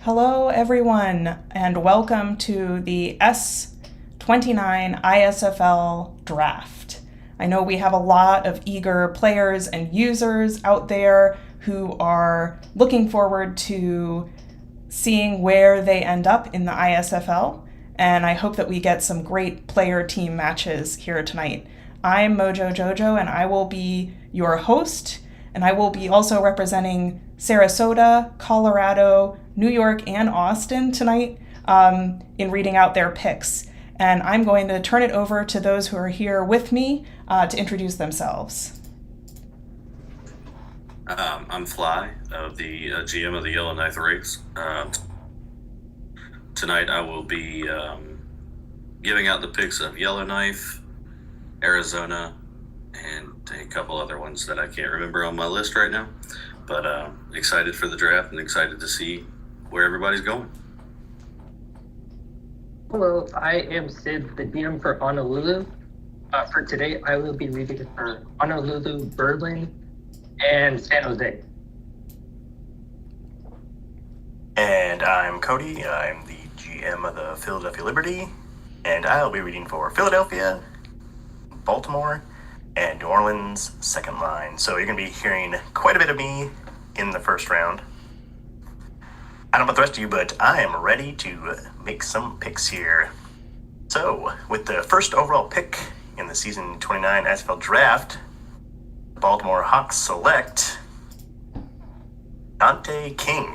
Hello, everyone, and welcome to the S29 ISFL Draft. I know we have a lot of eager players and users out there who are looking forward to seeing where they end up in the ISFL, and I hope that we get some great player team matches here tonight. I'm Mojo Jojo, and I will be your host, and I will be also representing Sarasota, Colorado, New York, and Austin tonight in reading out their picks. And I'm going to turn it over to those who are here with me to introduce themselves. I'm Fly, the GM of the Yellowknife Race. Tonight I will be giving out the picks of Yellowknife, Arizona, and a couple other ones that I can't remember on my list right now. But excited for the draft and excited to see where everybody's going. Hello, I am Sid, the DM for Honolulu. For today, I will be reading for Honolulu, Berlin, and San Jose. And I'm Cody. I'm the GM of the Philadelphia Liberty, and I'll be reading for Philadelphia, Baltimore, and New Orleans second line. So you're going to be hearing quite a bit of me in the first round. I don't know about the rest of you, but I am ready to make some picks here. So, with the first overall pick in the season 29 ISFL Draft, the Baltimore Hawks select Dante King,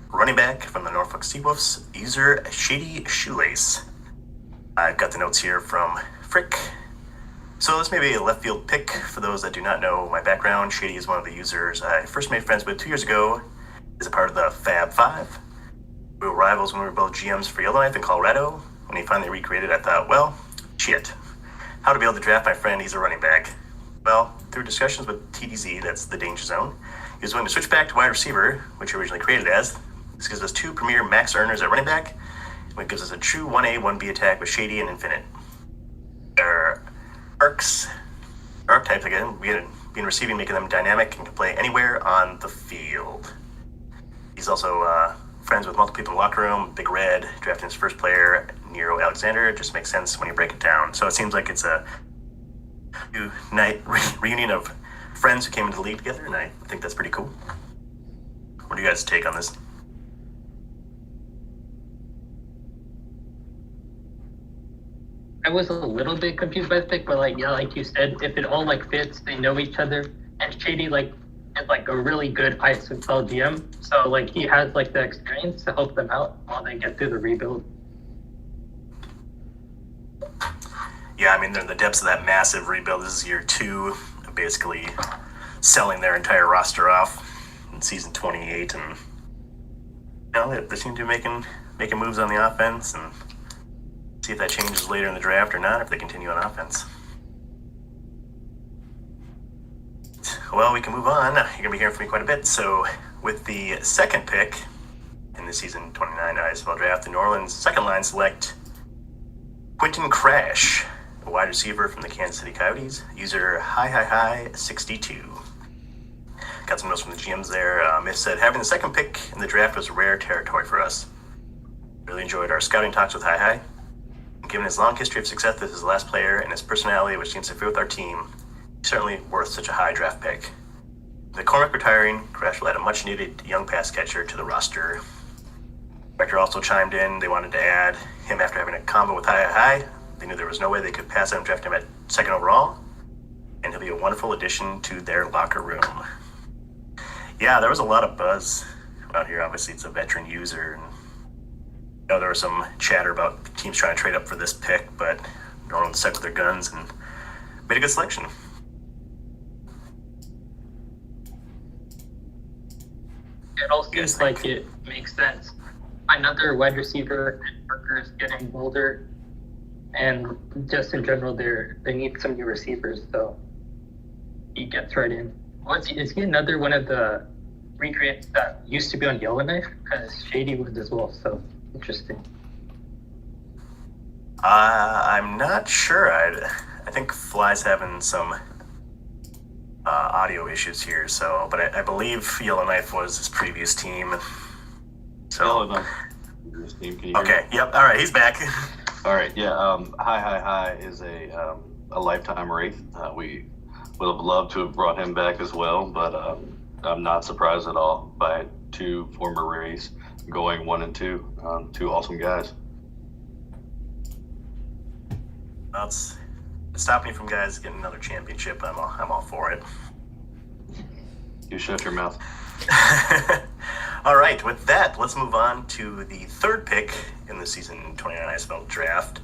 running back from the Norfolk Seawolves, user Shady Shoelace. I've got the notes here from Frick. So this may be a left field pick for those that do not know my background. Shady is one of the users I first made friends with 2 years ago. Is a part of the Fab Five. We were rivals when we were both GMs for Yellowknife in Colorado. When he finally recreated, I thought, well, shit. How to be able to draft my friend, he's a running back. Well, through discussions with TDZ, that's the danger zone, he was willing to switch back to wide receiver, which he originally created as. This gives us 2 premier max earners at running back, and it gives us a true 1A, 1B attack with Shady and Infinite. Our archetypes again, being receiving, making them dynamic and can play anywhere on the field. He's also friends with multiple people in the locker room. Big Red, drafting his first player, Nero Alexander. It just makes sense when you break it down. So it seems like it's a new night reunion of friends who came into the league together, and I think that's pretty cool. What do you guys take on this? I was a little bit confused by the pick, but like you said, if it all fits, they know each other, and Shady is a really good ISFL GM, so he has the experience to help them out while they get through the rebuild. Yeah, I mean, they're in the depths of that massive rebuild. This is year 2, basically selling their entire roster off in season 28, and they seem to be making moves on the offense, and see if that changes later in the draft or not, if they continue on offense. Well, we can move on. You're going to be hearing from me quite a bit. So, with the second pick in the season 29 ISFL Draft, the New Orleans second line select Quentin Crash, a wide receiver from the Kansas City Coyotes, user Hi62. Got some notes from the GMs there. Miss said, having the second pick in the draft was rare territory for us. Really enjoyed our scouting talks with Hi. Given his long history of success as his last player and his personality, which seems to fit with our team, he's certainly worth such a high draft pick. With Cormac retiring, Crash will add a much-needed young pass catcher to the roster. Director also chimed in. They wanted to add him after having a combo with Hi. They knew there was no way they could pass him, draft him at second overall, and he'll be a wonderful addition to their locker room. Yeah, there was a lot of buzz out here. Obviously, it's a veteran user, and there was some chatter about teams trying to trade up for this pick, but New Orleans stuck with their guns and made a good selection. It all seems like it makes sense. Another wide receiver and workers getting older, and just in general, they need some new receivers, so he gets right in. Is he another one of the recreates that used to be on Yellowknife? Because Shady was as well, so interesting. I'm not sure. I think Fly's having some audio issues here, but I believe Yellowknife was his previous team. So, Enough. Team, can you hear okay, me? yep, all right, he's back. All right, yeah. Hi is a lifetime Wraith. We would have loved to have brought him back as well, but I'm not surprised at all by two former Wraiths going 1 and 2. Two awesome guys. Well, it's stop me from guys getting another championship. I'm all for it. You shut your mouth. All right, with that, let's move on to the third pick in the season 29 ISFL draft.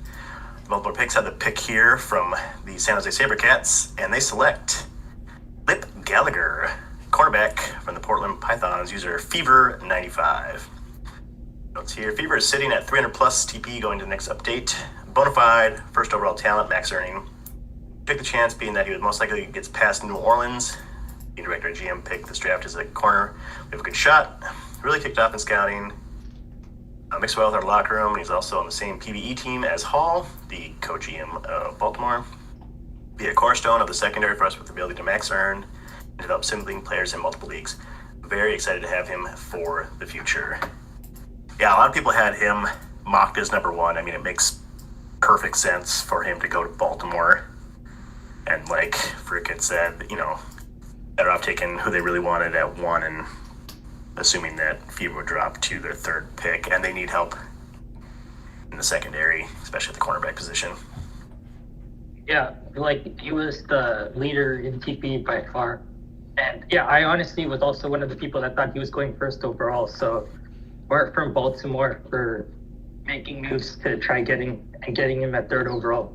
The Baltimore picks have the pick here from the San Jose SaberCats, and they select Lip Gallagher, cornerback from the Portland Pythons, user Fever95. Notes here, Fever is sitting at 300 plus TP going to the next update. Bonafide, first overall talent, max earning. Took the chance being that he would most likely gets past New Orleans. The director and GM picked this draft as a corner. We have a good shot. Really kicked off in scouting. Mixed well with our locker room. And he's also on the same PvE team as Hall, the co-GM of Baltimore. Be a cornerstone of the secondary for us with the ability to max earn and develop sim-league players in multiple leagues. Very excited to have him for the future. Yeah, a lot of people had him mocked as number 1. I mean, it makes perfect sense for him to go to Baltimore. And like Frick had said, better off taking who they really wanted at 1 and assuming that Fever would drop to their third pick, and they need help in the secondary, especially at the cornerback position. Yeah, like he was the leader in TP by far. And yeah, I honestly was also one of the people that thought he was going first overall. So we're from Baltimore for making moves to try getting him at third overall.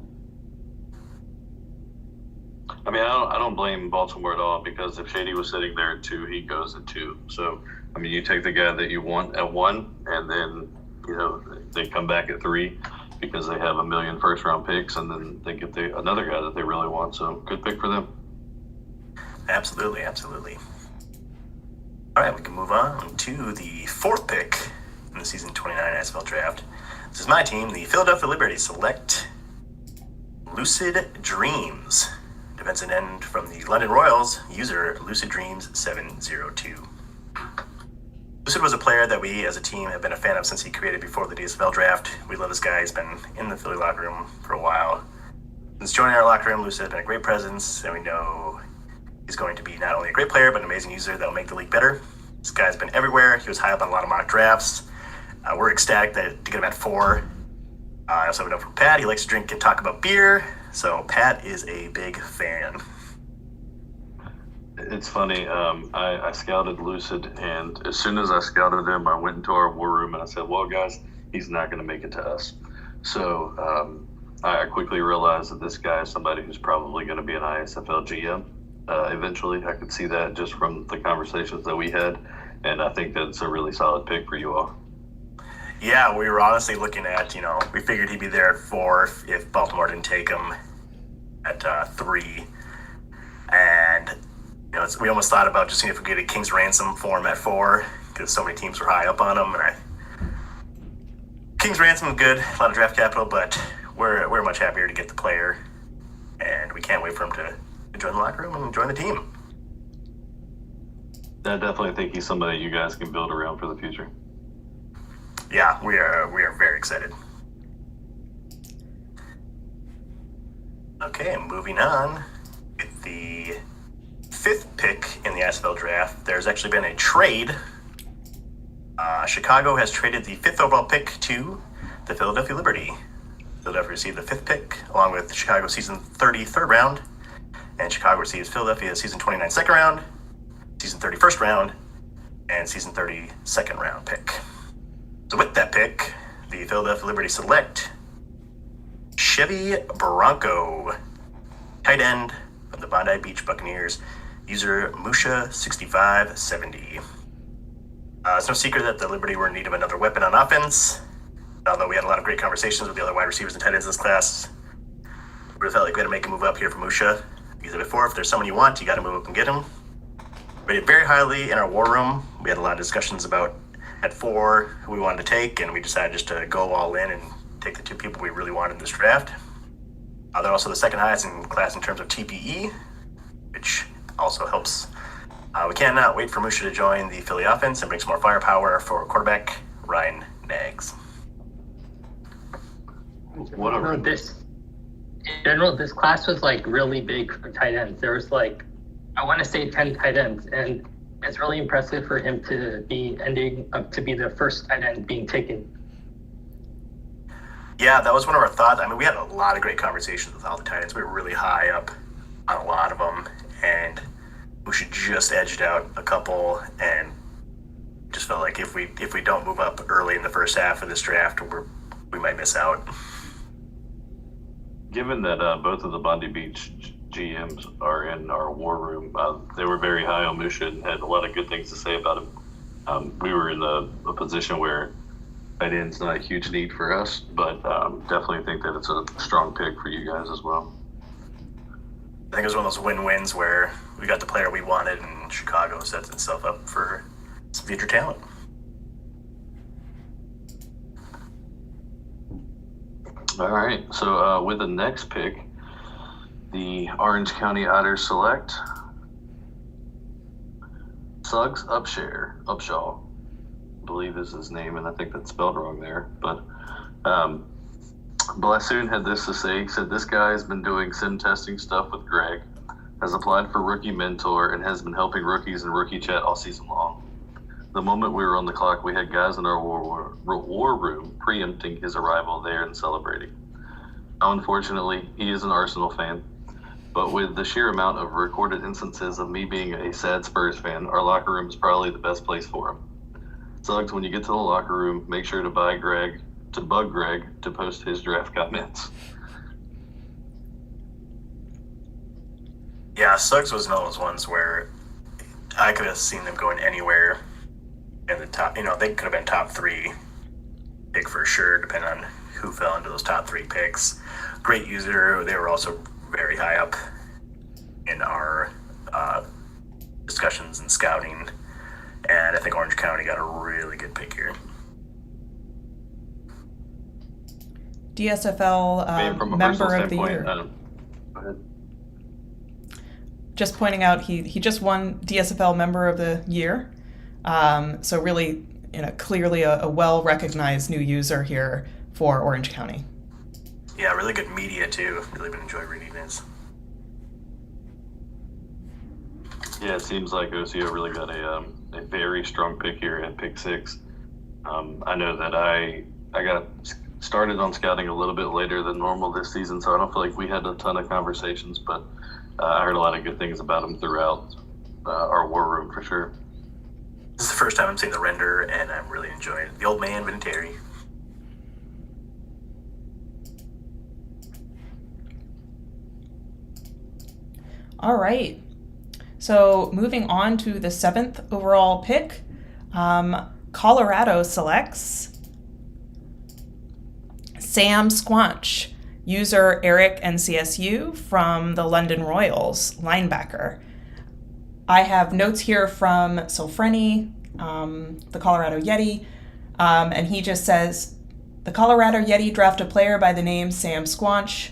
I mean, I don't blame Baltimore at all, because if Shady was sitting there at 2, he goes at 2. So, I mean, you take the guy that you want at 1, and then, they come back at 3 because they have a million first-round picks, and then they get another guy that they really want. So, good pick for them. Absolutely. All right, we can move on to the fourth pick in the season 29 ISFL draft. This is my team, the Philadelphia Liberty, select Lucid Dreams. Defensive end from the London Royals, user Lucid Dreams 702. Lucid was a player that we as a team have been a fan of since he created before the DSFL draft. We love this guy. He's been in the Philly locker room for a while. Since joining our locker room, Lucid has been a great presence, and we know he's going to be not only a great player, but an amazing user that will make the league better. This guy's been everywhere. He was high up on a lot of mock drafts. We're ecstatic to get him at 4. I also have a note from Pat. He likes to drink and talk about beer. So Pat is a big fan. It's funny. I scouted Lucid, and as soon as I scouted him, I went into our war room and I said, well, guys, he's not going to make it to us. So I quickly realized that this guy is somebody who's probably going to be an ISFL GM eventually. I could see that just from the conversations that we had, and I think that's a really solid pick for you all. Yeah, we were honestly looking at, we figured he'd be there at 4 if Baltimore didn't take him at 3. And, we almost thought about just seeing if we could get a King's Ransom for him at 4, because so many teams were high up on him. And King's Ransom is good, a lot of draft capital, but we're much happier to get the player. And we can't wait for him to join the locker room and join the team. I definitely think he's somebody you guys can build around for the future. Yeah, we are very excited. Okay, moving on. With the 5th pick in the ISFL draft, there's actually been a trade. Chicago has traded the 5th overall pick to the Philadelphia Liberty. Philadelphia received the 5th pick, along with Chicago season 30 third round, and Chicago receives Philadelphia season 29 second round, season 30 first round, and season 30 second round pick. So with that pick, the Philadelphia Liberty select Chevy Bronco, tight end from the Bondi Beach Buccaneers, user Musha6570. It's no secret that the Liberty were in need of another weapon on offense. Although we had a lot of great conversations with the other wide receivers and tight ends in this class, we really felt like we had to make a move up here for Musha. Because before, if there's someone you want, you got to move up and get him. Rated very highly in our war room. We had a lot of discussions about at 4 who we wanted to take, and we decided just to go all in and take the 2 people we really wanted in this draft. They're also the second highest in class in terms of TPE, which also helps. We cannot wait for Musha to join the Philly offense and bring some more firepower for quarterback Ryan Nags. Whatever. In general, this class was like really big for tight ends. There was like, I want to say 10 tight ends, and it's really impressive for him to be ending up to be the first tight end being taken. Yeah, that was one of our thoughts. I mean, we had a lot of great conversations with all the tight ends. We were really high up on a lot of them, and we should just edged out a couple, and just felt like if we don't move up early in the first half of this draft, we might miss out. Given that both of the Bondi Beach GMs are in our war room, they were very high on Musha and had a lot of good things to say about him. We were in a position where tight end's not a huge need for us, but definitely think that it's a strong pick for you guys as well. I think it was one of those win-wins where we got the player we wanted, and Chicago sets itself up for some future talent. All right, so with the next pick, the Orange County Otters select Suggs Upshaw. I believe is his name, and I think that's spelled wrong there. But Blassoon had this to say. He said, "This guy has been doing sim testing stuff with Greg, has applied for Rookie Mentor, and has been helping rookies in Rookie Chat all season long. The moment we were on the clock, we had guys in our war room preempting his arrival there and celebrating. Now, unfortunately, he is an Arsenal fan, but with the sheer amount of recorded instances of me being a sad Spurs fan, our locker room is probably the best place for him. Suggs, when you get to the locker room, make sure to bug Greg to post his draft comments." Yeah, Suggs was one of those ones where I could have seen them going anywhere in the top. They could have been top 3 pick for sure, depending on who fell into those top 3 picks. Great user. They were also very high up in our discussions and scouting, and I think Orange County got a really good pick here. DSFL From a member personal of the year. go ahead. Just pointing out, he just won DSFL member of the year. So really, clearly a well-recognized new user here for Orange County. Yeah, really good media too. Really been enjoying reading his. Yeah, it seems like OCO really got a very strong pick here at pick 6. I know that I got started on scouting a little bit later than normal this season, so I don't feel like we had a ton of conversations, but I heard a lot of good things about him throughout our war room for sure. This is the first time I'm seeing the render, and I'm really enjoying it. The old man, Vinatieri. All right. So moving on to the 7th overall pick, Colorado selects Sam Squanch, user Eric NCSU from the London Royals, linebacker. I have notes here from Silfreni, the Colorado Yeti, and he just says, "The Colorado Yeti draft a player by the name Sam Squanch.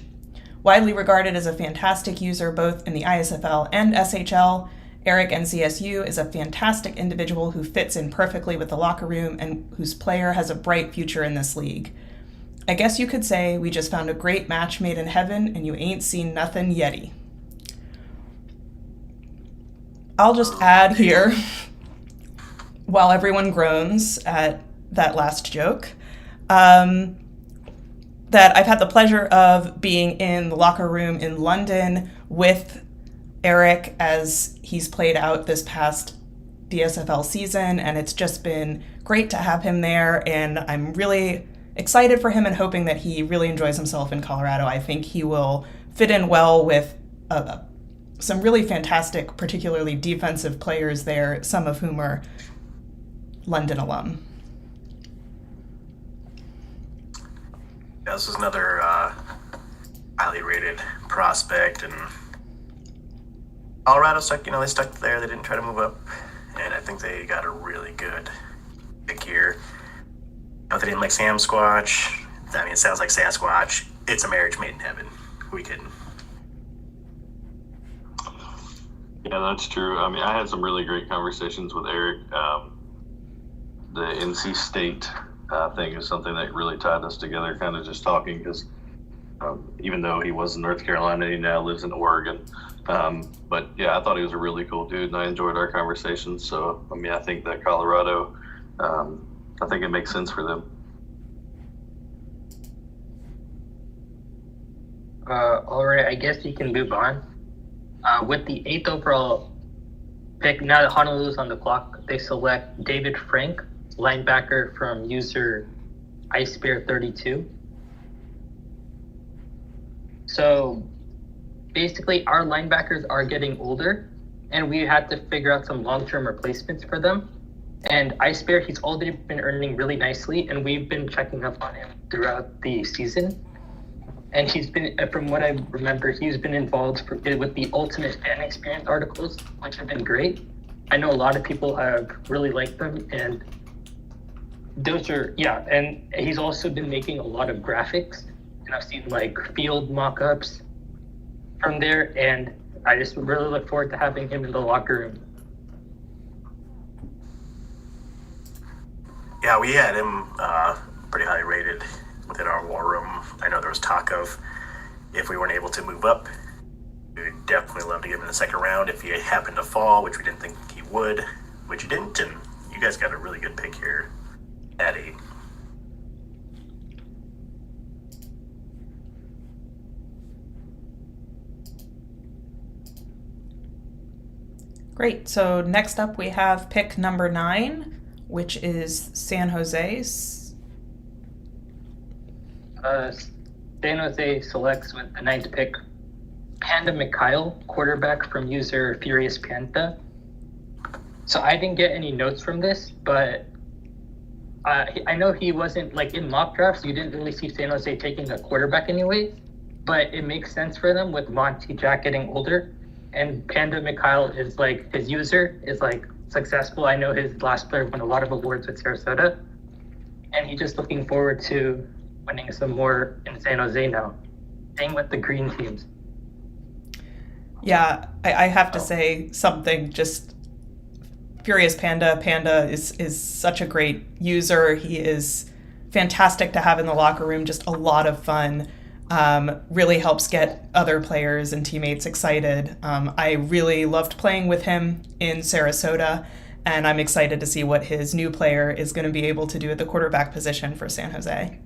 Widely regarded as a fantastic user both in the ISFL and SHL, Eric NCSU is a fantastic individual who fits in perfectly with the locker room and whose player has a bright future in this league. I guess you could say we just found a great match made in heaven and you ain't seen nothing yeti." I'll just add here, while everyone groans at that last joke, that I've had the pleasure of being in the locker room in London with Eric as he's played out this past DSFL season, and it's just been great to have him there, and I'm really excited for him and hoping that he really enjoys himself in Colorado. I think he will fit in well with some really fantastic, particularly defensive players there, some of whom are London alum. Yeah, this is another highly rated prospect, and Colorado stuck. They stuck there. They didn't try to move up, and I think they got a really good pick here. If they didn't like Sam Squatch, it sounds like Sasquatch. It's a marriage made in heaven. Who we kidding? Yeah, that's true. I had some really great conversations with Eric. The NC State I think is something that really tied us together, kind of just talking, because even though he was in North Carolina, he now lives in Oregon. But yeah, I thought he was a really cool dude, and I enjoyed our conversations. So, I mean, I think that Colorado, I think it makes sense for them. All right, I guess you can move on. With the 8th overall pick, now that Honolulu's on the clock, they select David Frank, linebacker from user IceBear32. So basically, our linebackers are getting older, and we had to figure out some long-term replacements for them. And IceBear, he's already been earning really nicely, and we've been checking up on him throughout the season. And he's been, from what I remember, he's been involved with the Ultimate Fan Experience articles, which have been great. I know a lot of people have really liked them, and those are, yeah, and he's also been making a lot of graphics, and I've seen like field mock-ups from there, and I just really look forward to having him in the locker room. Yeah, we had him pretty high rated within our war room. I know there was talk of if we weren't able to move up, we would definitely love to give him in the second round if he happened to fall, which we didn't think he would, which he didn't, and you guys got a really good pick here at 8. Great. So next up we have pick number 9, which is San Jose. San Jose selects with the 9th pick Panda Mikhail, quarterback from user Furious Panda. So I didn't get any notes from this, but I know he wasn't, like, in mock drafts, you didn't really see San Jose taking a quarterback anyways, but it makes sense for them with Monty Jack getting older. And Panda Mikhail is, like, his user is, like, successful. I know his last player won a lot of awards with Sarasota, and he's just looking forward to winning some more in San Jose now. Staying with the green teams. Yeah, I have to say something just Furious Panda. Panda is such a great user. He is fantastic to have in the locker room, just a lot of fun. Really helps get other players and teammates excited. I really loved playing with him in Sarasota, and I'm excited to see what his new player is going to be able to do at the quarterback position for San Jose.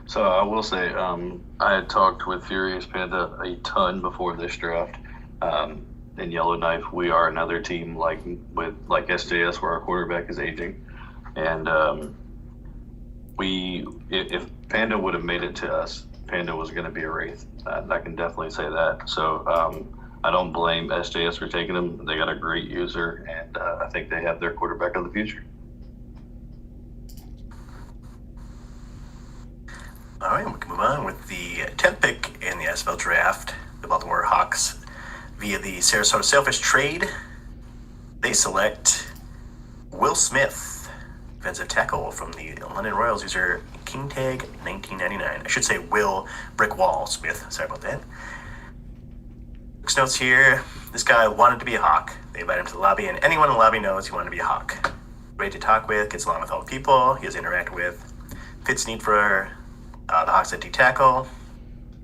So I will say, I had talked with Furious Panda a ton before this draft. In Yellowknife, we are another team like SJS where our quarterback is aging, and if Panda would have made it to us, Panda was going to be a Wraith. I can definitely say that. So I don't blame SJS for taking him. They got a great user, and I think they have their quarterback of the future. All right, we can move on with the 10th pick in the SFL Draft. The Baltimore Hawks, via the Sarasota Sailfish trade, they select Will Smith, defensive tackle from the London Royals, user KingTag 1999. I should say Will Brickwall Smith. Sorry about that. Quick notes here. This guy wanted to be a Hawk. They invited him to the lobby, and anyone in the lobby knows he wanted to be a Hawk. Great to talk with, gets along with all the people he has to interact with. Fits need for the Hawks at D-tackle,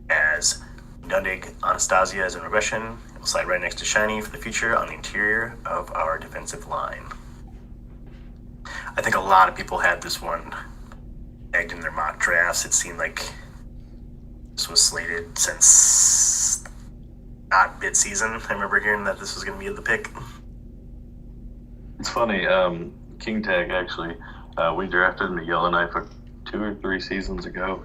as Nundig Anastasia as in regression. We'll slide right next to Shiny for the future on the interior of our defensive line. I think a lot of people had this one pegged in their mock drafts. It seemed like this was slated since not mid-season. I remember hearing that this was going to be the pick. It's funny, King Tag actually, we drafted him to Yellowknife 2 or 3 seasons ago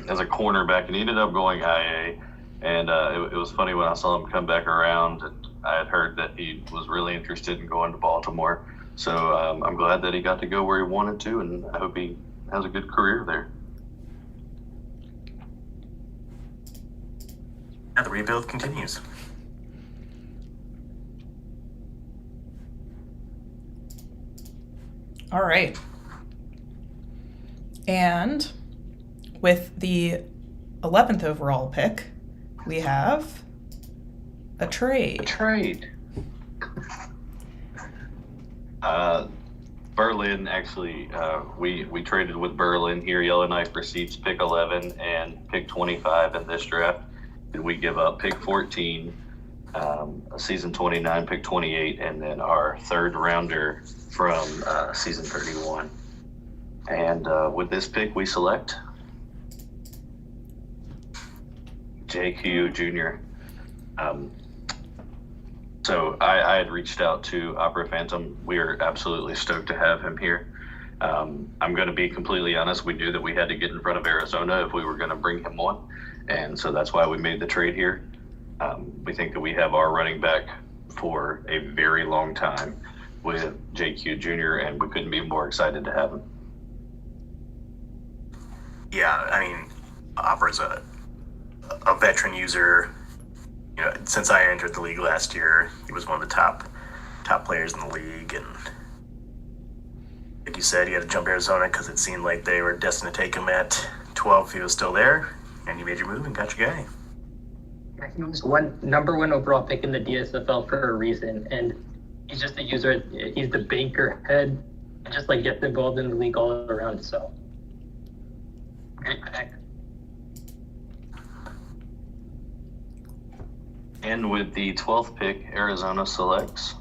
as a cornerback, and he ended up going IA. And it was funny when I saw him come back around, and I had heard that he was really interested in going to Baltimore. So I'm glad that he got to go where he wanted to, and I hope he has a good career there. Now the rebuild continues. All right. And with the 11th overall pick, we have a trade. Berlin, actually, we traded with Berlin here. Yellowknife receives pick 11 and pick 25 in this draft. And we give up pick 14, season 29, pick 28, and then our third rounder from season 31. And with this pick, we select JQ Jr. So I had reached out to Opera Phantom. We are absolutely stoked to have him here. I'm going to be completely honest. We knew that we had to get in front of Arizona if we were going to bring him on. And so that's why we made the trade here. We think that we have our running back for a very long time with JQ Jr., and we couldn't be more excited to have him. Yeah, I mean, Opera's a veteran user. You know, since I entered the league last year, he was one of the top players in the league, and like you said, he had to jump Arizona because it seemed like they were destined to take him at 12 if he was still there, and you made your move and got your guy. He was number one overall pick in the DSFL for a reason, and he's just a user. He's the banker head, and just like gets involved in the league all around. So great pick. And with the 12th pick, Arizona selects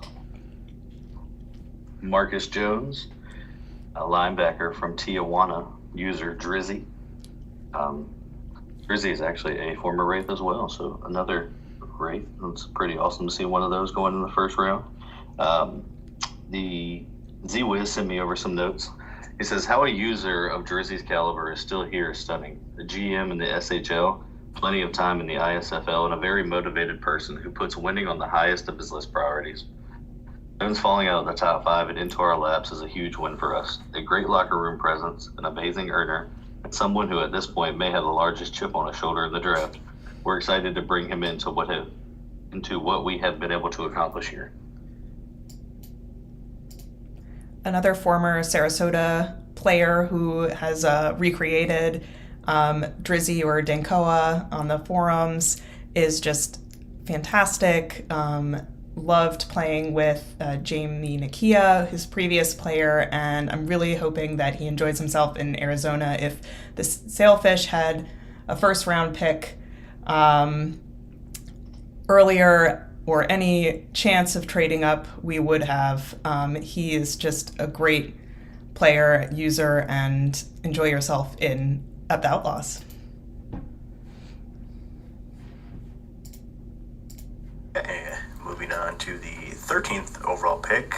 Marcus Jones, a linebacker from Tijuana, user Drizzy. Drizzy is actually a former Wraith as well, so another Wraith. It's pretty awesome to see one of those going in the first round. The Z-Wiz sent me over some notes. He says, how a user of Drizzy's caliber is still here is stunning. The GM in the SHL, plenty of time in the ISFL, and a very motivated person who puts winning on the highest of his list priorities. Jones falling out of the top 5 and into our laps is a huge win for us. A great locker room presence, an amazing earner, and someone who at this point may have the largest chip on his shoulder in the draft. We're excited to bring him into what we have been able to accomplish here. Another former Sarasota player who has recreated Drizzy or Dankoa on the forums is just fantastic. Loved playing with Jamie Nakia, his previous player, and I'm really hoping that he enjoys himself in Arizona. If the Sailfish had a first round pick earlier or any chance of trading up, we would have. He is just a great player, user, and enjoy yourself at the Outlaws. Moving on to the 13th overall pick.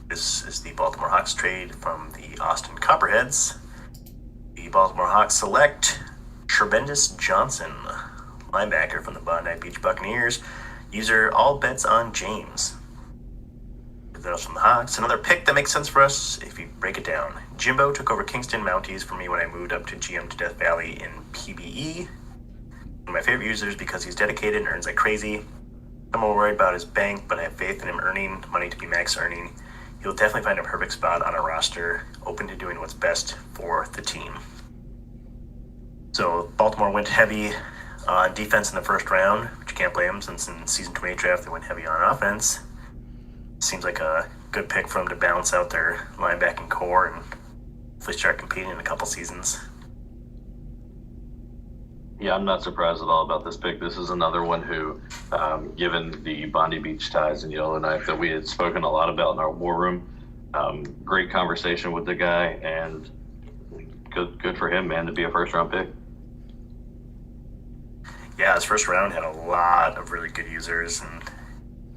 This is the Baltimore Hawks trade from the Austin Copperheads. The Baltimore Hawks select Tremendous Johnson, linebacker from the Bondi Beach Buccaneers. User All Bets on James. Those from the Hawks. Another pick that makes sense for us if you break it down. Jimbo took over Kingston Mounties for me when I moved up to GM to Death Valley in PBE. One of my favorite users because he's dedicated and earns like crazy. I'm more worried about his bank, but I have faith in him earning money to be max earning. He'll definitely find a perfect spot on a roster, open to doing what's best for the team. So Baltimore went heavy on defense in the first round, which you can't blame them since in season 28 draft they went heavy on offense. Seems like a good pick for them to balance out their linebacking core and hopefully start competing in a couple seasons. Yeah, I'm not surprised at all about this pick. This is another one who, given the Bondi Beach ties and Yellowknife that we had spoken a lot about in our war room, great conversation with the guy, and good for him, man, to be a first-round pick. Yeah, his first round had a lot of really good users, and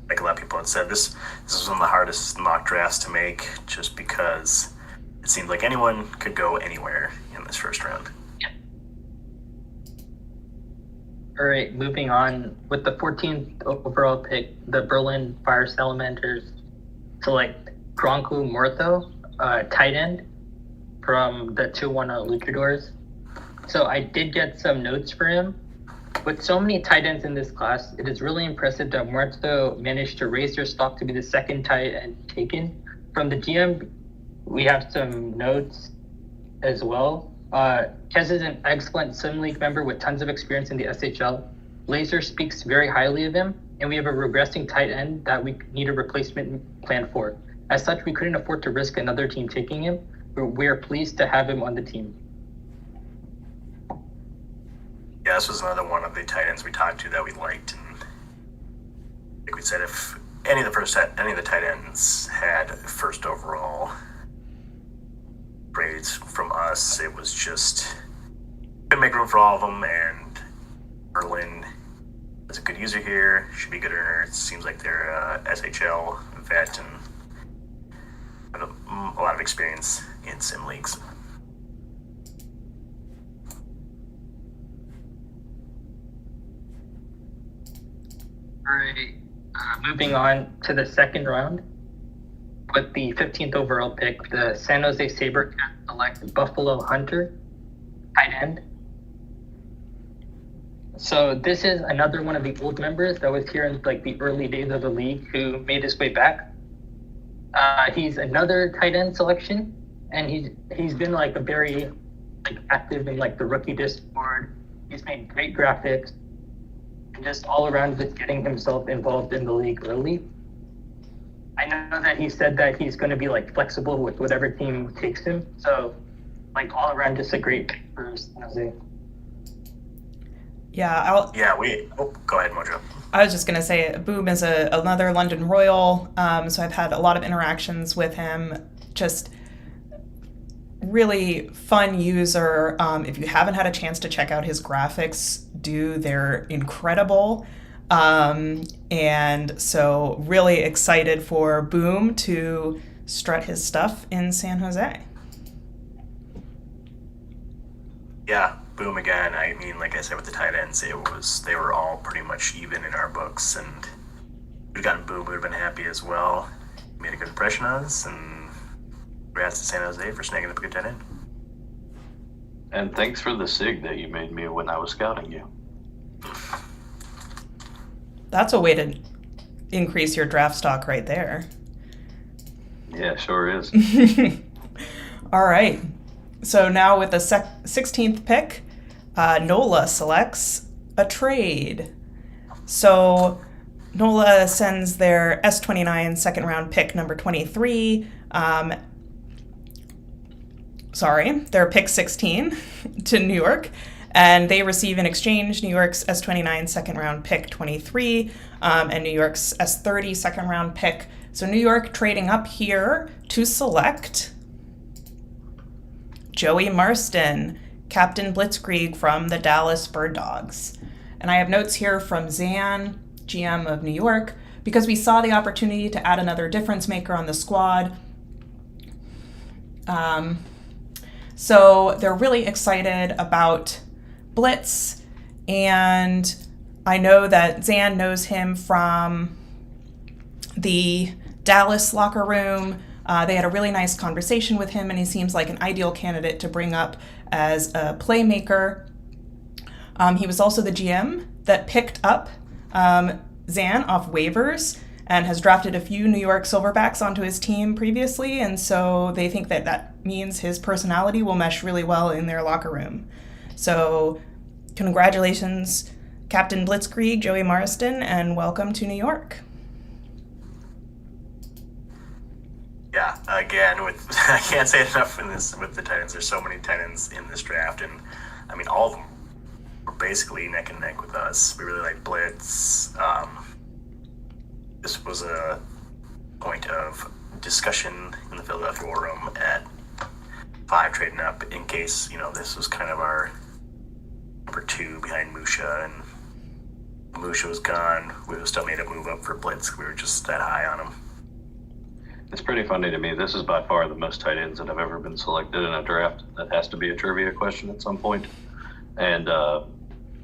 like a lot of people had said, this was one of the hardest mock drafts to make just because it seemed like anyone could go anywhere in this first round. All right, moving on. With the 14th overall pick, the Berlin Fire Salamanders select Gronku Mortho, tight end from the Tijuana Luchadors. So I did get some notes for him. With so many tight ends in this class, it is really impressive that Mortho managed to raise their stock to be the second tight end taken. From the GM, we have some notes as well. Kez is an excellent Sim League member with tons of experience in the SHL. Laser speaks very highly of him, and we have a regressing tight end that we need a replacement plan for. As such, we couldn't afford to risk another team taking him. We're pleased to have him on the team. Yeah, this was another one of the tight ends we talked to that we liked, and like we said, if any of the tight ends had first overall grades from us, it was just couldn't make room for all of them. And Erlin is a good user here, should be a good earner. It seems like they're SHL vet and have a lot of experience in sim leagues. All right, moving on to the second round. With the 15th overall pick, the San Jose SaberCats select Buffalo Hunter, tight end. So this is another one of the old members that was here in like the early days of the league who made his way back. He's another tight end selection, and he's been like a very like active in like the rookie Discord. He's made great graphics, and just all around just getting himself involved in the league early. I know that he said that he's going to be like flexible with whatever team takes him. So like all around, just a great pick for San Jose. Yeah, go ahead, Mojo. I was just going to say, Boom is another London Royal, so I've had a lot of interactions with him. Just really fun user. If you haven't had a chance to check out his graphics, they're incredible. And so really excited for Boom to strut his stuff in San Jose. Yeah, Boom again. I mean, like I said, with the tight ends, they were all pretty much even in our books, and if we'd gotten Boom, we would have been happy as well. He made a good impression on us, and congrats to San Jose for snagging up a good tight end. And thanks for the SIG that you made me when I was scouting you. That's a way to increase your draft stock right there. Yeah, sure is. All right. So now with the 16th pick, NOLA selects a trade. So NOLA sends their S29 second round pick number 23, their pick 16 to New York. And they receive in exchange New York's S29 second round pick 23 and New York's S30 second round pick. So New York trading up here to select Joey Marston, Captain Blitzkrieg from the Dallas Bird Dogs. And I have notes here from Zan, GM of New York, because we saw the opportunity to add another difference maker on the squad. So they're really excited about Blitz, and I know that Zan knows him from the Dallas locker room. They had a really nice conversation with him, and he seems like an ideal candidate to bring up as a playmaker. He was also the GM that picked up Zan off waivers and has drafted a few New York Silverbacks onto his team previously, and so they think that that means his personality will mesh really well in their locker room. So congratulations, Captain Blitzkrieg, Joey Marston, and welcome to New York. Yeah, again, I can't say enough with the tight ends. There's so many tight ends in this draft, and I mean, all of them were basically neck and neck with us. We really like Blitz. This was a point of discussion in the Philadelphia War Room at 5 trading up, in case, this was kind of our number 2 behind Musha, and Musha was gone. We still made a move up for Blitz. We were just that high on him. It's pretty funny to me. This is by far the most tight ends that have ever been selected in a draft. That has to be a trivia question at some point. And the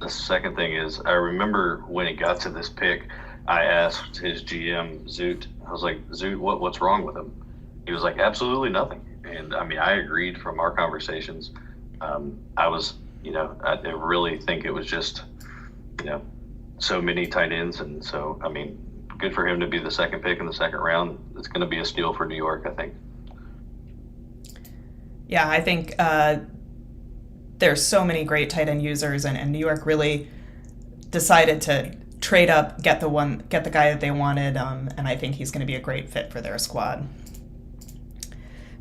second thing is, I remember when he got to this pick, I asked his GM, Zoot, I was like, Zoot, what's wrong with him? He was like, absolutely nothing. And I mean, I agreed from our conversations. I was, I really think it was just, so many tight ends. And so, I mean, good for him to be the second pick in the second round. It's going to be a steal for New York, I think. Yeah, I think there's so many great tight end users, and New York really decided to trade up, get the guy that they wanted, and I think he's going to be a great fit for their squad.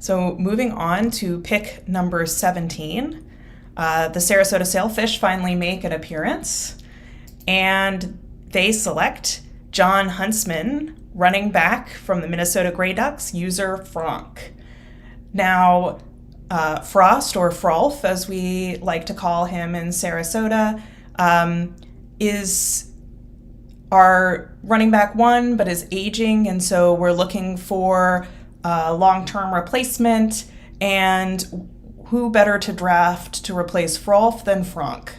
So moving on to pick number 17, the Sarasota Sailfish finally make an appearance, and they select John Huntsman, running back from the Minnesota Grey Ducks, user Frank. Now, Frost, or Frolf, as we like to call him in Sarasota, is our running back one, but is aging, and so we're looking for a long-term replacement, and who better to draft to replace Frolf than Frank?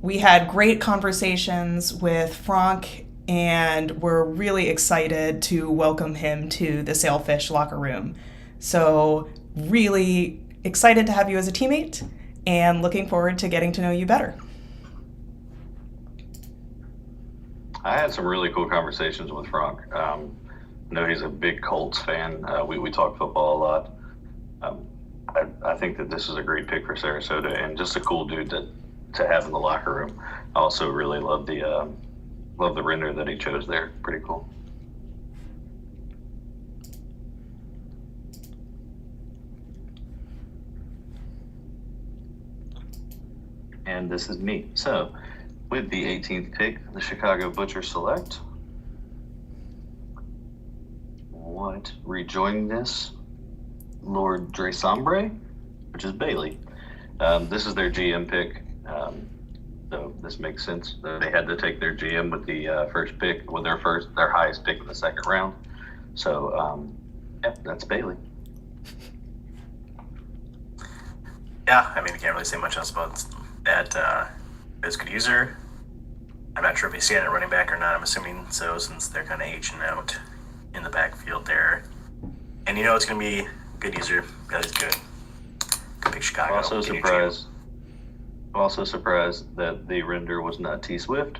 We had great conversations with Frank, and we're really excited to welcome him to the Sailfish locker room. So really excited to have you as a teammate, and looking forward to getting to know you better. I had some really cool conversations with Frank. I know he's a big Colts fan. We talk football a lot. I think that this is a great pick for Sarasota, and just a cool dude to have in the locker room. I also really love the render that he chose there. Pretty cool. And this is me. So, with the 18th pick, the Chicago Butchers select what rejoining this Lord Dresombre, which is Bailey. This is their GM pick, so this makes sense. They had to take their GM with the first pick, with their highest pick in the second round. So, yeah, that's Bailey. Yeah, I mean, we can't really say much else about that. He's a good user. I'm not sure if he's standing at running back or not. I'm assuming so, since they're kind of aging out in the backfield there. And it's going to be a good user. That is good. Good pick, Chicago. Also surprised that the render was not T Swift,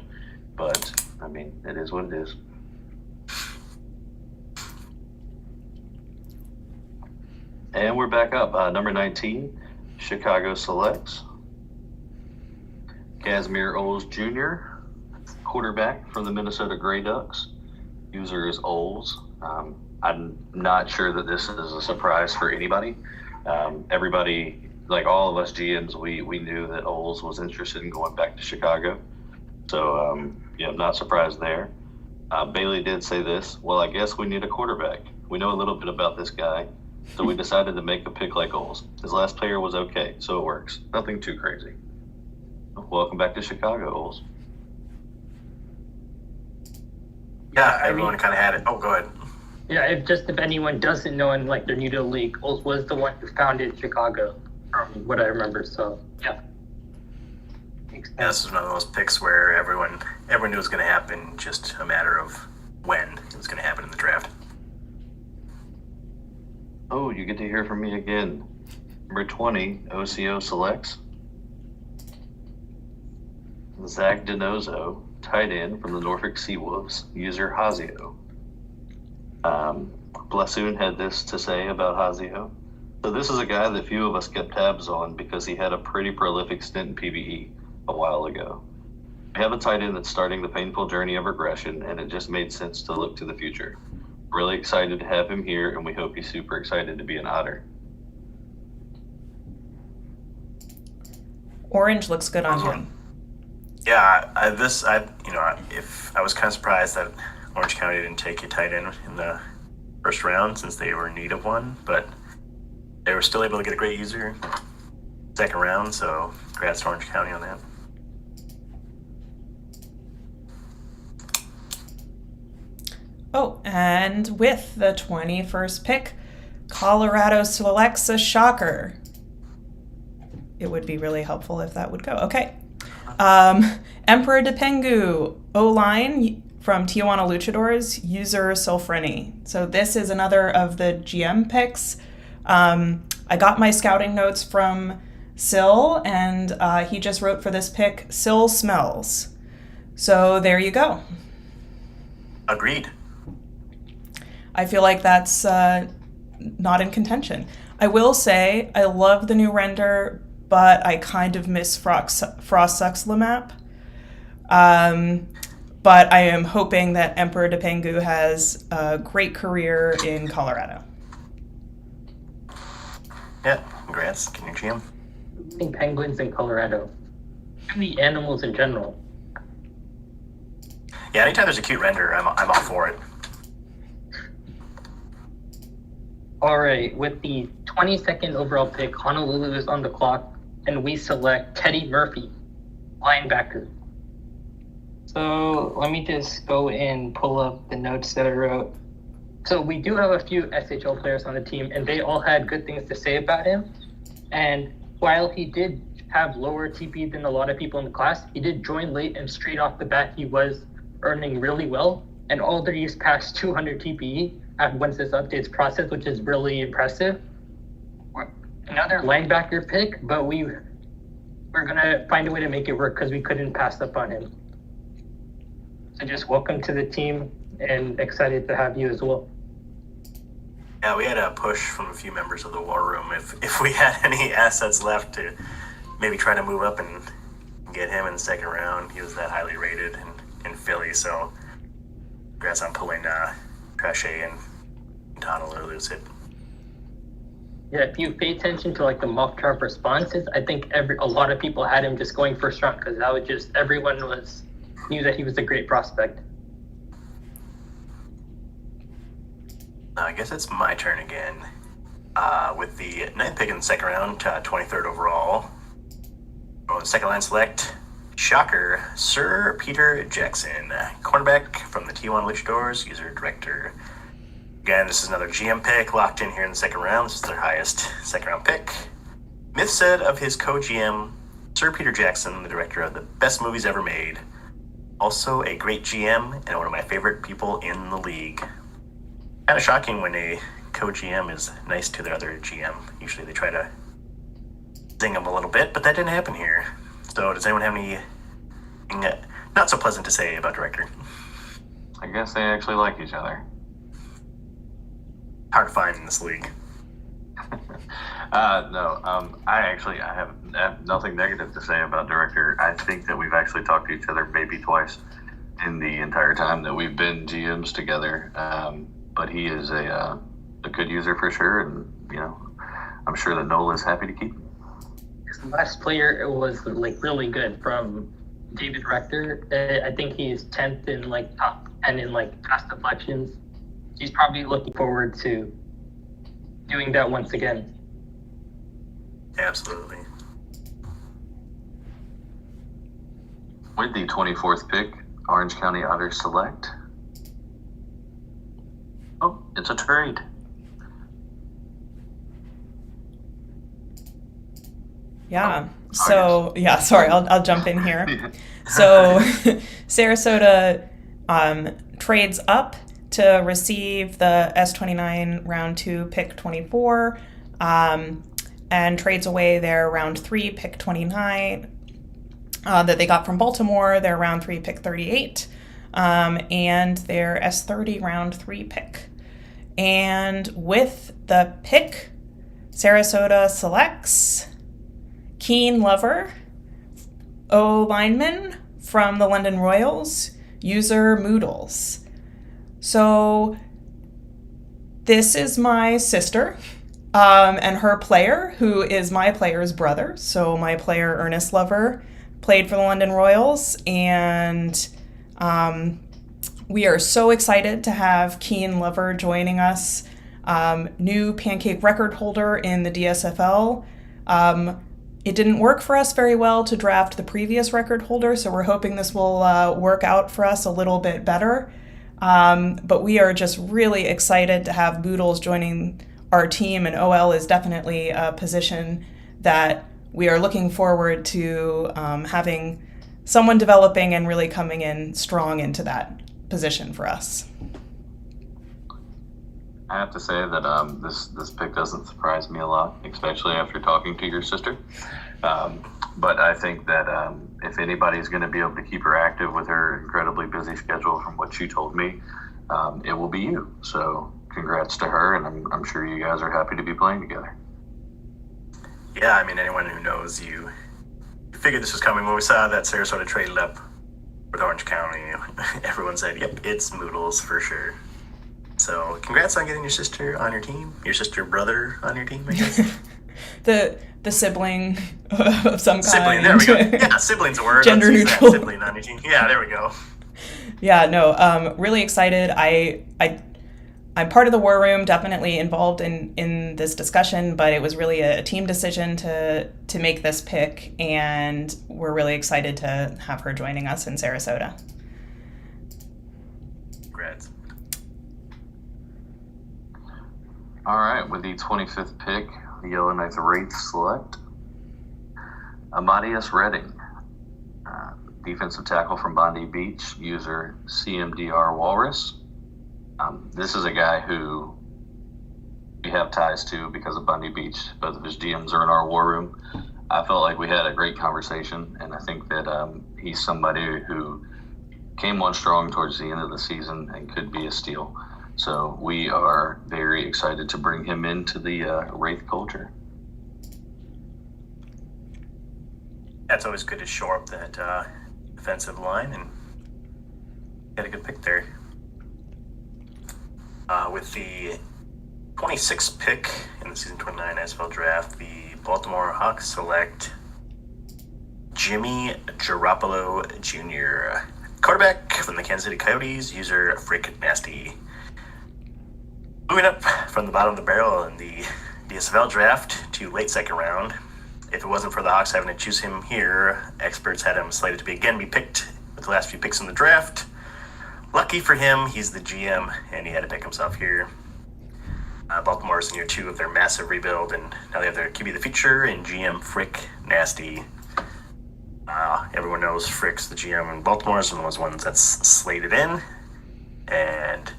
but I mean, it is what it is. And we're back up. Number 19, Chicago selects Casimir Oles Jr., quarterback from the Minnesota Grey Ducks. User is Oles. I'm not sure that this is a surprise for anybody. Everybody, like all of us GMs, we knew that Oles was interested in going back to Chicago. So, not surprised there. Bailey did say this, well, I guess we need a quarterback. We know a little bit about this guy, so we decided to make a pick like Oles. His last player was okay, so it works. Nothing too crazy. Welcome back to Chicago, Oles. Yeah, everyone kind of had it. Oh, go ahead. Yeah, if anyone doesn't know and they're new to the league, Oles was the one who founded Chicago, from what I remember. So yeah. Yeah, this is one of those picks where everyone knew it was going to happen, just a matter of when it was going to happen in the draft. Oh, you get to hear from me again. Number 20, OCO selects Zach Donoso, tight end from the Norfolk Seawolves, user Hazio. Blasoon had this to say about Hazio. So this is a guy that few of us kept tabs on because he had a pretty prolific stint in PvE a while ago. We have a tight end that's starting the painful journey of regression, and it just made sense to look to the future. Really excited to have him here, and we hope he's super excited to be an Otter. Orange looks good on him. Yeah, if I was kind of surprised that Orange County didn't take a tight end in the first round since they were in need of one, but they were still able to get a great user second round, so congrats to Orange County on that. Oh, and with the 21st pick, Colorado selects a shocker. It would be really helpful if that would go. Okay. Emperor Depengu, O-line from Tijuana Luchadors, user Sulfreni. So this is another of the GM picks. I got my scouting notes from Sil, and he just wrote for this pick, Sil smells. So there you go. Agreed. I feel like that's not in contention. I will say I love the new render, but I kind of miss Frost Sucks Lamap. but I am hoping that Emperor Depengu has a great career in Colorado. Yeah, congrats. Can you GM? I think penguins in Colorado. And the animals in general. Yeah, anytime there's a cute render, I'm all for it. All right, with the 22nd overall pick, Honolulu is on the clock, and we select Teddy Murphy, linebacker. So let me just go and pull up the notes that I wrote. So we do have a few SHL players on the team, and they all had good things to say about him. And while he did have lower TP than a lot of people in the class, he did join late, and straight off the bat, he was earning really well. And already he's past 200 TPE once this updates process, which is really impressive. Another linebacker pick, but we're gonna find a way to make it work because we couldn't pass up on him. So just welcome to the team, and excited to have you as well. Yeah, we had a push from a few members of the War Room if we had any assets left to maybe try to move up and get him in the second round. He was that highly rated in Philly, so congrats on pulling Trachet and Honolulu's hit. Yeah, if you pay attention to like the mock draft responses, I think a lot of people had him just going first round because that was just everyone knew that he was a great prospect. I guess it's my turn again. With the 9th pick in the second round, 23rd overall. Second line select, shocker, Sir Peter Jackson, cornerback from the T1 Luchadors, user director. Again, this is another GM pick locked in here in the second round. This is their highest second round pick. Myth said of his co-GM, Sir Peter Jackson, the director of the best movies ever made. Also a great GM and one of my favorite people in the league. Kind of shocking when a co-GM is nice to their other GM. Usually they try to zing them a little bit, but that didn't happen here. So does anyone have anything not so pleasant to say about director? I guess they actually like each other. Hard to find in this league. No, I have nothing negative to say about director. I think that we've actually talked to each other maybe twice in the entire time that we've been GMs together. But he is a good user for sure, and I'm sure that Nola is happy to keep him. His last player was like really good from David Rector. I think he's 10th in like top 10 in like past deflections. He's probably looking forward to doing that once again. Absolutely. With the 24th pick, Orange County Otters select. Oh, it's a trade. Yeah. So yeah, sorry, I'll jump in here. So Sarasota trades up to receive the S29 round 2 pick 24, and trades away their round 3 pick 29 that they got from Baltimore, their round 3 pick 38, and their S30 round 3 pick. And with the pick, Sarasota selects Keen Lover, O lineman from the London Royals, user Moodles. So this is my sister and her player, who is my player's brother. So my player, Ernest Lover, played for the London Royals, and we are so excited to have Keen Lover joining us, new pancake record holder in the DSFL. It didn't work for us very well to draft the previous record holder, so we're hoping this will work out for us a little bit better. But we are just really excited to have Boodles joining our team, and OL is definitely a position that we are looking forward to having someone developing and really coming in strong into that position for us. I have to say that this pick doesn't surprise me a lot, especially after talking to your sister. But I think that if anybody's going to be able to keep her active with her incredibly busy schedule, from what she told me, it will be you. So congrats to her, and I'm sure you guys are happy to be playing together. Yeah, I mean, anyone who knows you figured this was coming when we saw that Sarasota traded up with Orange County, everyone said, yep, it's Moodles for sure. So congrats on getting your sister on your team, your sister brother on your team, I guess. the sibling of some Sibling, kind. there we go. Yeah, sibling's a word. Gender Let's use that. neutral. Sibling on your team. Yeah, there we go. Yeah, no, really excited. I'm part of the war room, definitely involved in this discussion, but it was really a team decision to make this pick, and we're really excited to have her joining us in Sarasota. Congrats. All right, with the 25th pick, the Yellowknife Wraiths select Amadeus Redding, defensive tackle from Bondi Beach, user CMDR Walrus. This is a guy who we have ties to because of Bondi Beach. Both of his GMs are in our war room. I felt like we had a great conversation, and I think that he's somebody who came on strong towards the end of the season and could be a steal. So we are very excited to bring him into the Wraith culture. That's always good to shore up that defensive line, and get a good pick there. With the 26th pick in the season 29 ISFL Draft, the Baltimore Hawks select Jimmy Garoppolo Jr., quarterback from the Kansas City Coyotes, user Frick Nasty. Moving up from the bottom of the barrel in the ISFL Draft to late second round. If it wasn't for the Hawks having to choose him here, experts had him slated to be picked with the last few picks in the draft. Lucky for him, he's the GM, and he had to pick himself here. Baltimore's in year 2 of their massive rebuild, and now they have their QB the future and GM Frick Nasty. Everyone knows Frick's the GM, and Baltimore's one of those ones that's slated in. And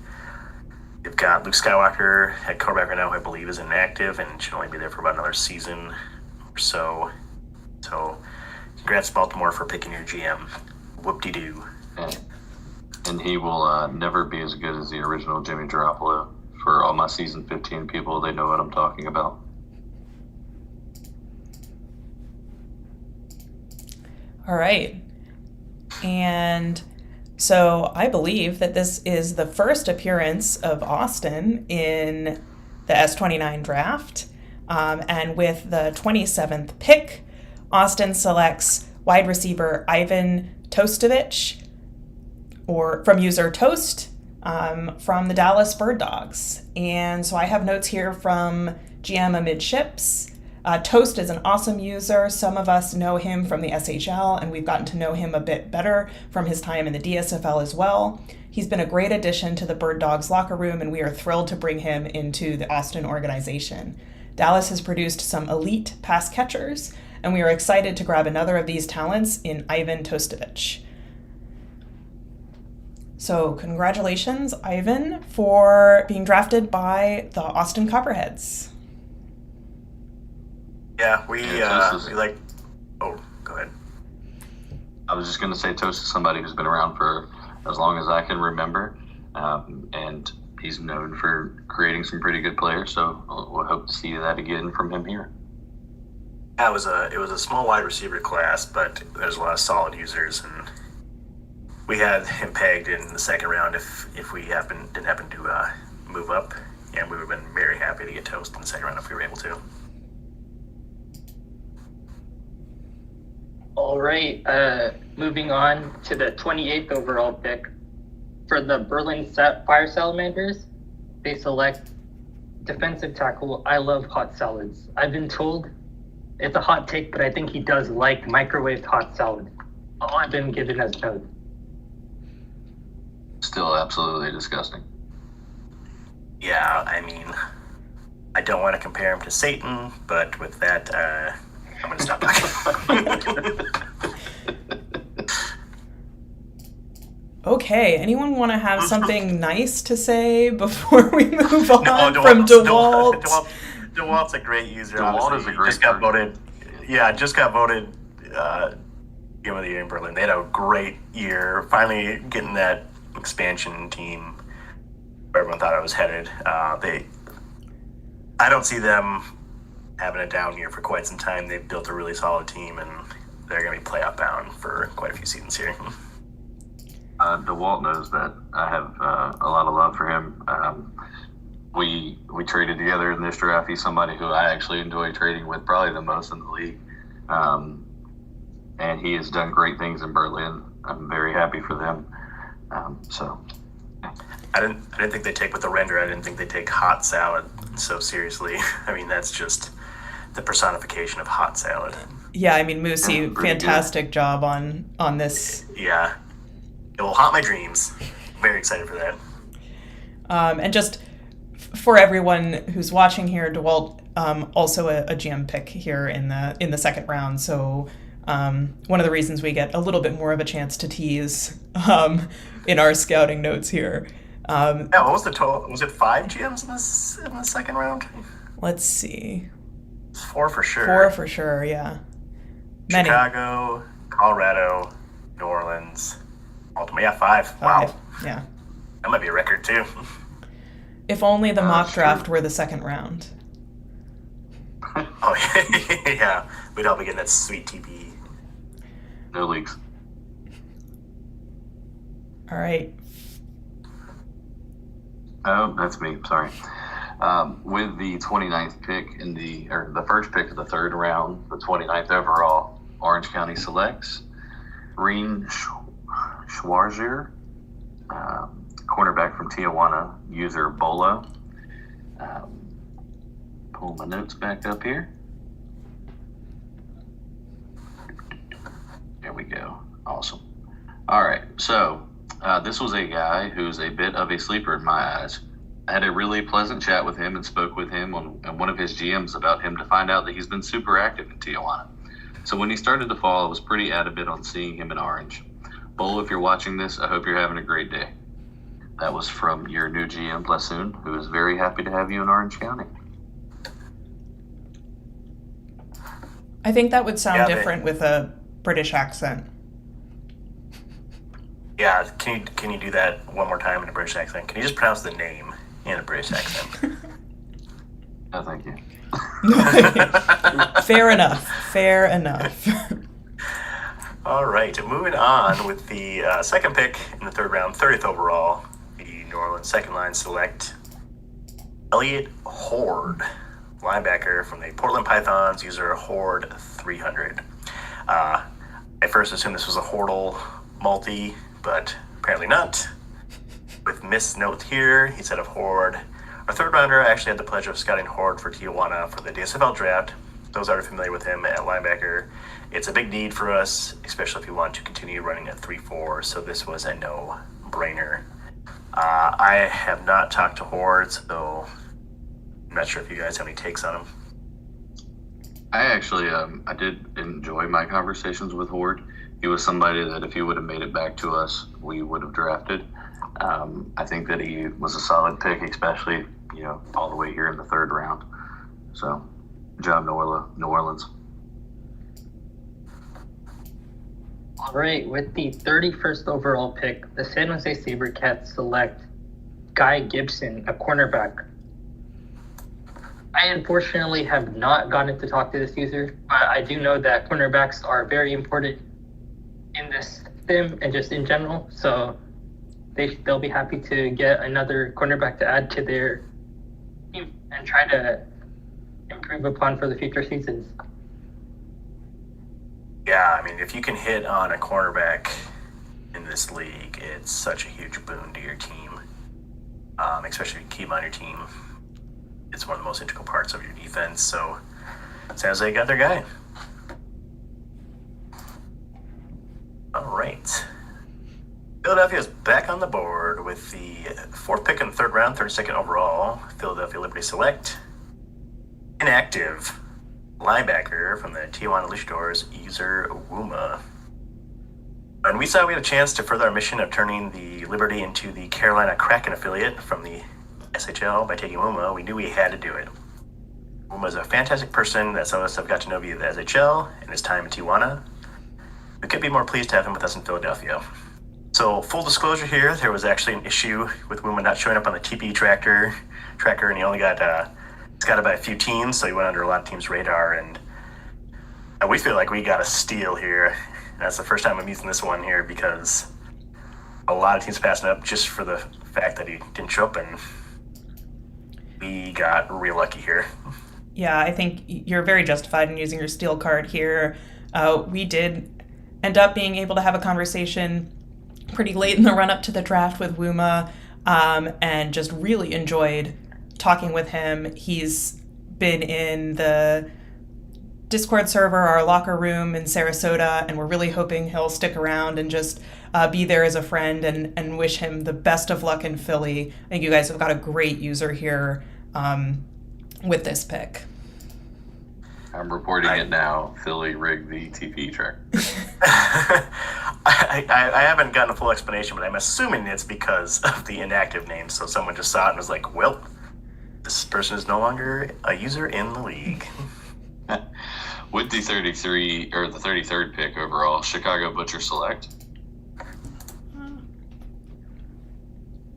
you've got Luke Skywalker at quarterback right now, who I believe is inactive and should only be there for about another season or so. So, congrats Baltimore for picking your GM. Whoop-de-doo. And he will never be as good as the original Jimmy Garoppolo. For all my season 15 people, they know what I'm talking about. All right. And so I believe that this is the first appearance of Austin in the S29 draft. And with the 27th pick, Austin selects wide receiver Ivan Tostovich, or from user Toast, from the Dallas Bird Dogs. And so I have notes here from GM Amidships. Toast is an awesome user. Some of us know him from the SHL, and we've gotten to know him a bit better from his time in the DSFL as well. He's been a great addition to the Bird Dogs locker room, and we are thrilled to bring him into the Austin organization. Dallas has produced some elite pass catchers, and we are excited to grab another of these talents in Ivan Tostovich. So congratulations, Ivan, for being drafted by the Austin Copperheads. Yeah, we like... Oh, go ahead. I was just going to say Toast is somebody who's been around for as long as I can remember, and he's known for creating some pretty good players, so we'll hope to see that again from him here. Yeah, it was a small wide receiver class, but there's a lot of solid users, and we had him pegged in the second round if we didn't happen to move up, and we would have been very happy to get Toast in the second round if we were able to. All right, moving on to the 28th overall pick. For the Berlin Fire Salamanders, they select defensive tackle I Love Hot Salads. I've been told it's a hot take, but I think he does like microwaved hot salad. All I've been given as notes. Still absolutely disgusting. Yeah, I mean, I don't want to compare him to Satan, but with that, I'm going to stop talking. Okay, anyone want to have something nice to say before we move on from DeWalt? DeWalt? DeWalt's a great user. DeWalt is a great just got voted Game of the Year in Berlin. They had a great year, finally getting that expansion team where everyone thought I was headed. I don't see them having a down year for quite some time. They've built a really solid team, and they're going to be playoff bound for quite a few seasons here. DeWalt knows that I have a lot of love for him. We traded together in this draft. He's somebody who I actually enjoy trading with probably the most in the league. And he has done great things in Berlin. I'm very happy for them. I didn't think they'd take with the render. I didn't think they'd take hot salad so seriously. I mean, that's just the personification of hot salad. Yeah, I mean, Moosey, fantastic job on this. Yeah. It will haunt my dreams. Very excited for that. And just for everyone who's watching here, DeWalt also a GM pick here in the second round. So one of the reasons we get a little bit more of a chance to tease in our scouting notes here. What was the total? Was it 5 GMs in the second round? Let's see. 4 for sure. 4 for sure, yeah. Many. Chicago, Colorado, New Orleans, Baltimore. Yeah, 5. Wow. Yeah. That might be a record too. If only the mock draft were the second round. Oh, yeah. We'd all be getting that sweet TP. No leaks. All right. Oh, that's me. Sorry. With the 29th pick the first pick of the third round, the 29th overall, Orange County selects Reen Schwarzer, cornerback from Tijuana, user Bolo. Pull my notes back up here. There we go. Awesome. All right. So this was a guy who's a bit of a sleeper in my eyes. I had a really pleasant chat with him and spoke with him on one of his GMs about him to find out that he's been super active in Tijuana. So when he started to fall, I was pretty adamant on seeing him in orange. Bolo, if you're watching this, I hope you're having a great day. That was from your new GM, Blessoon, who is very happy to have you in Orange County. I think that would sound different with a British accent. Yeah, can you do that one more time in a British accent? Can you just pronounce the name in a British accent? No, thank you. Fair enough. Fair enough. All right, moving on with the second pick in the third round, 30th overall, the New Orleans second line select Elliot Horde, linebacker from the Portland Pythons, user Horde 300. I first assumed this was a Hordle multi, but apparently not. With missed note here, he said of Horde. Our third rounder, I actually had the pleasure of scouting Horde for Tijuana for the DSFL draft. Those that are familiar with him at linebacker, it's a big need for us, especially if you want to continue running at 3-4, so this was a no-brainer. I have not talked to Horde, so I'm not sure if you guys have any takes on him. I actually, I did enjoy my conversations with Horde. He was somebody that if he would have made it back to us, we would have drafted. I think that he was a solid pick, especially, all the way here in the third round. So, John New Orleans. All right, with the 31st overall pick, the San Jose SaberCats select Guy Gibson, a cornerback. I unfortunately have not gotten to talk to this user, but I do know that cornerbacks are very important in this sim and just in general, so they'll be happy to get another cornerback to add to their team and try to improve upon for the future seasons. Yeah, I mean, if you can hit on a cornerback in this league, it's such a huge boon to your team, especially if you keep him on your team. It's one of the most integral parts of your defense, so San Jose got their guy. All right. Philadelphia is back on the board with the fourth pick in the third round, 32nd overall. Philadelphia Liberty select inactive linebacker from the Tijuana Luchadors, user Wuma. And we saw we had a chance to further our mission of turning the Liberty into the Carolina Kraken affiliate from the SHL by taking Wuma. We knew we had to do it. Wuma is a fantastic person that some of us have got to know via the SHL and his time in Tijuana. We could be more pleased to have him with us in Philadelphia. So, full disclosure here, there was actually an issue with Wuma not showing up on the TP tracker, and he only got scouted by a few teams, so he went under a lot of teams' radar, and we feel like we got a steal here. And that's the first time I'm using this one here because a lot of teams passing up just for the fact that he didn't show up, and we got real lucky here. Yeah, I think you're very justified in using your steal card here. We did end up being able to have a conversation pretty late in the run-up to the draft with Wuma, and just really enjoyed talking with him. He's been in the Discord server, our locker room in Sarasota, and we're really hoping he'll stick around and just be there as a friend, and wish him the best of luck in Philly. I think you guys have got a great user here with this pick. I'm reporting it now. Philly rigged the TP track. I haven't gotten a full explanation, but I'm assuming it's because of the inactive name. So someone just saw it and was like, well, this person is no longer a user in the league. With the 33rd pick overall, Chicago Butcher select.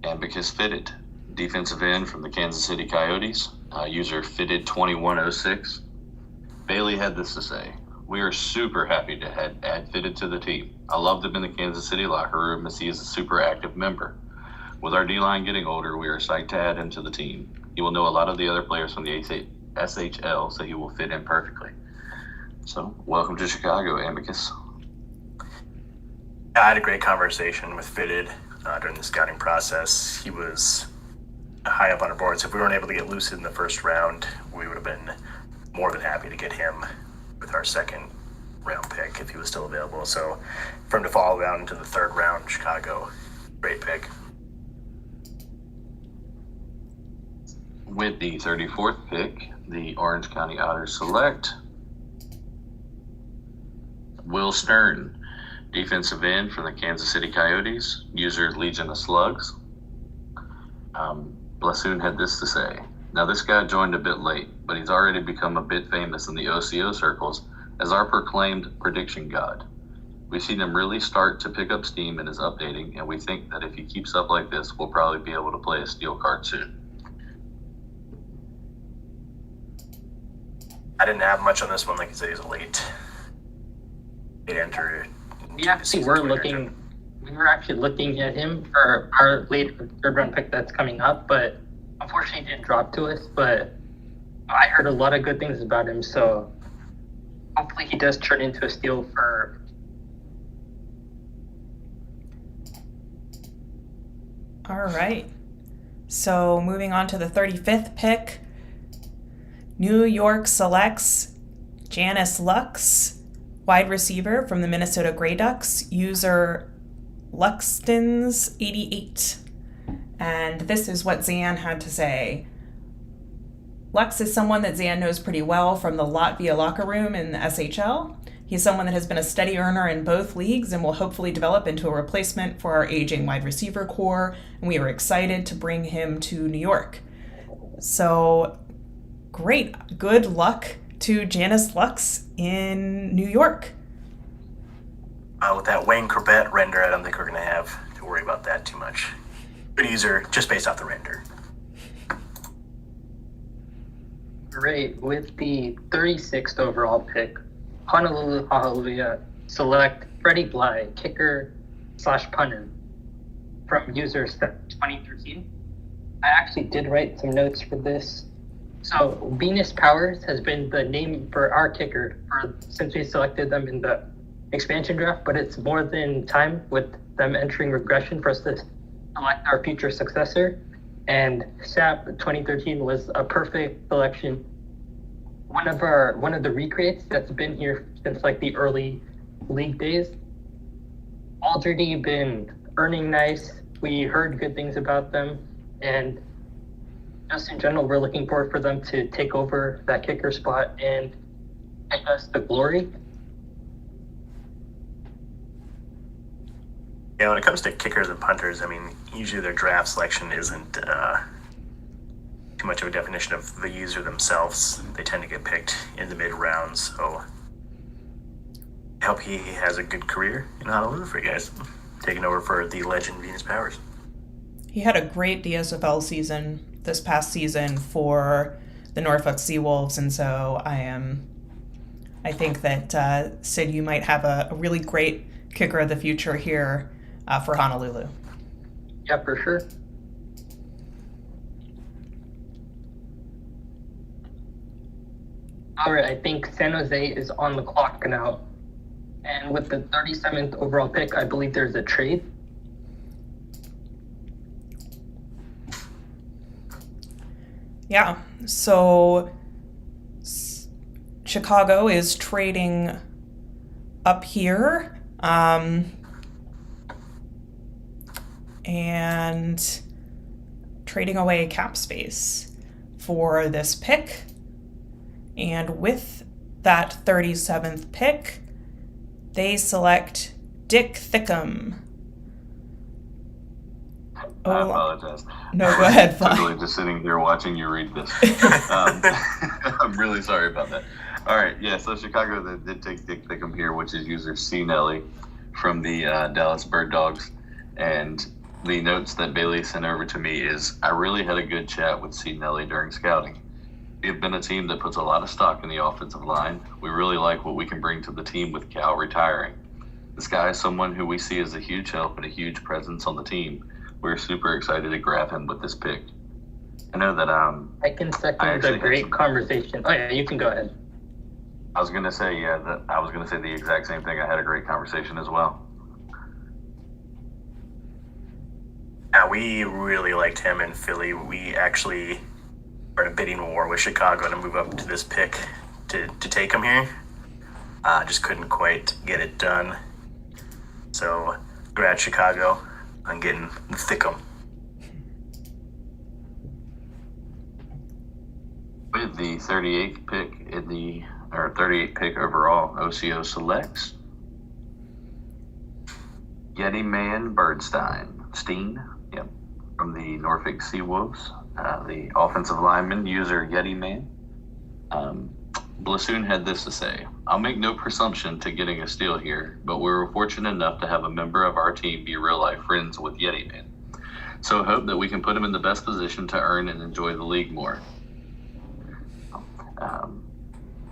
Ambicus Fitted, defensive end from the Kansas City Coyotes, user Fitted 2106. Bailey had this to say: "We are super happy to add Fitted to the team. I loved him in the Kansas City locker room as he is a super active member. With our D-line getting older, we are psyched to add him to the team. He will know a lot of the other players from the SHL, so he will fit in perfectly." So, welcome to Chicago, Amicus. I had a great conversation with Fitted during the scouting process. He was high up on our board, so if we weren't able to get Lucid in the first round, we would have been more than happy to get him with our second round pick if he was still available. So for him to fall down into the third round, Chicago, great pick. With the 34th pick, the Orange County Otters select Will Stern, defensive end from the Kansas City Coyotes, user Legion of Slugs. Blasoon had this to say: "Now this guy joined a bit late, but he's already become a bit famous in the OCO circles as our proclaimed prediction god. We've seen him really start to pick up steam in his updating, and we think that if he keeps up like this, we'll probably be able to play a steel card soon." I didn't have much on this one, like you said, he's a late enter. We actually were actually looking at him for our late third round pick that's coming up, but unfortunately it didn't drop to us. But I heard a lot of good things about him, so hopefully he does turn into a steal for. All right. So moving on to the 35th pick, New York selects Janice Lux, wide receiver from the Minnesota Grey Ducks, user Luxtons88. And this is what Zan had to say. Lux is someone that Zan knows pretty well from the Latvia locker room in the SHL. He's someone that has been a steady earner in both leagues and will hopefully develop into a replacement for our aging wide receiver core, and we are excited to bring him to New York. So, great. Good luck to Janice Lux in New York. With that Wayne Corbett render, I don't think we're going to have to worry about that too much. Good user, just based off the render. Great. With the 36th overall pick, Honolulu Hallelujah select Freddie Bly, kicker / punter from user 2013. I actually did write some notes for this. So Venus Powers has been the name for our kicker since we selected them in the expansion draft, but it's more than time with them entering regression for us to select our future successor. And SAP 2013 was a perfect selection. One of the recreates that's been here since like the early league days. Already been earning nice. We heard good things about them, and just in general, we're looking forward for them to take over that kicker spot and take us to glory. Yeah, when it comes to kickers and punters, I mean, usually their draft selection isn't too much of a definition of the user themselves. They tend to get picked in the mid rounds, so I hope he has a good career in Honolulu for you guys, taking over for the legend Venus Powers. He had a great DSFL season this past season for the Norfolk Seawolves, and so I think that Sid, you might have a really great kicker of the future here for Honolulu. Yeah, for sure. All right, I think San Jose is on the clock now. And with the 37th overall pick, I believe there's a trade. Yeah, so Chicago is trading up here, and trading away cap space for this pick. And with that 37th pick, they select Dick Thickham. I apologize. No, go ahead, Fly. Literally just sitting here watching you read this. I'm really sorry about that. All right, yeah, so Chicago, they did take Dick Thickham here, which is user C. Nelly from the Dallas Bird Dogs. And the notes that Bailey sent over to me is, I really had a good chat with C. Nelly during scouting. We have been a team that puts a lot of stock in the offensive line. We really like what we can bring to the team with Cal retiring. This guy is someone who we see as a huge help and a huge presence on the team. We're super excited to grab him with this pick. I know that I can second the great conversation. Oh yeah, you can go ahead. I was gonna say the exact same thing. I had a great conversation as well. Yeah, we really liked him in Philly. We actually are in a bidding war with Chicago to move up to this pick to take him here. Just couldn't quite get it done. So, congrats Chicago on getting the Thickham. With the 38th pick 38th pick overall, OCO selects Yeti Man Steen, from the Norfolk Seawolves. The offensive lineman, user Yeti Man. Blassoon had this to say: I'll make no presumption to getting a steal here, but we were fortunate enough to have a member of our team be real-life friends with Yeti Man. So hope that we can put him in the best position to earn and enjoy the league more.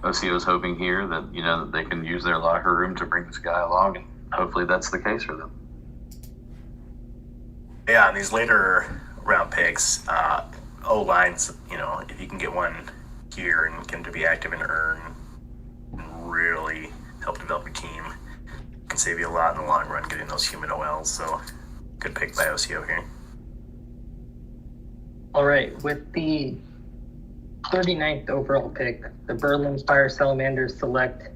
OCO is hoping here that, that they can use their locker room to bring this guy along, and hopefully that's the case for them. Yeah, and these later round picks, O-lines, if you can get one here and get him to be active and earn and really help develop your team, it can save you a lot in the long run getting those human OLs. So good pick by OCO here. All right, with the 39th overall pick, the Berlin Fire Salamanders select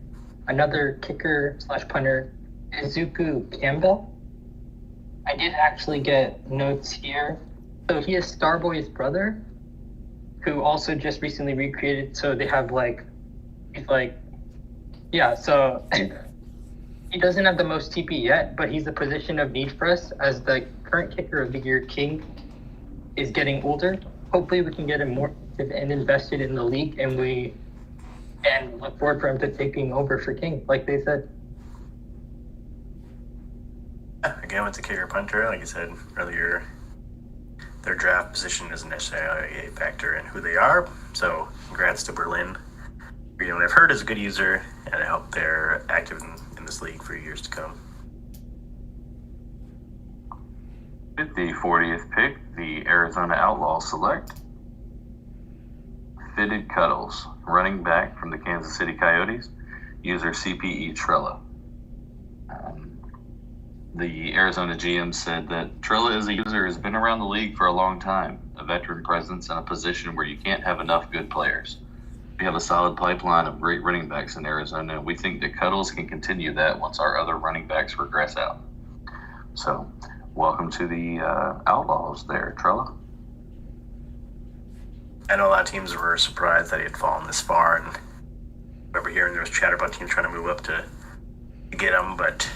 another kicker/punter, Izuku Campbell. I did actually get notes here. So he is Starboy's brother, who also just recently recreated. So they have so he doesn't have the most TP yet, but he's a position of need for us as the current kicker of the year, King, is getting older. Hopefully we can get him more active and invested in the league, and look forward for him to taking over for King, like they said. Again, with the kicker punter, like you said earlier, their draft position isn't necessarily a factor in who they are. So congrats to Berlin. What I've heard is a good user, and I hope they're active in this league for years to come. With the 40th pick, the Arizona Outlaws select Fitted Cuddles, running back from the Kansas City Coyotes, user CPE Trella. The Arizona GM said that Trella as a user has been around the league for a long time, a veteran presence in a position where you can't have enough good players. We have a solid pipeline of great running backs in Arizona, and we think that Cuddles can continue that once our other running backs regress out. So, welcome to the Outlaws there, Trella. I know a lot of teams were surprised that he had fallen this far, and I remember hearing there was chatter about teams trying to move up to get him, but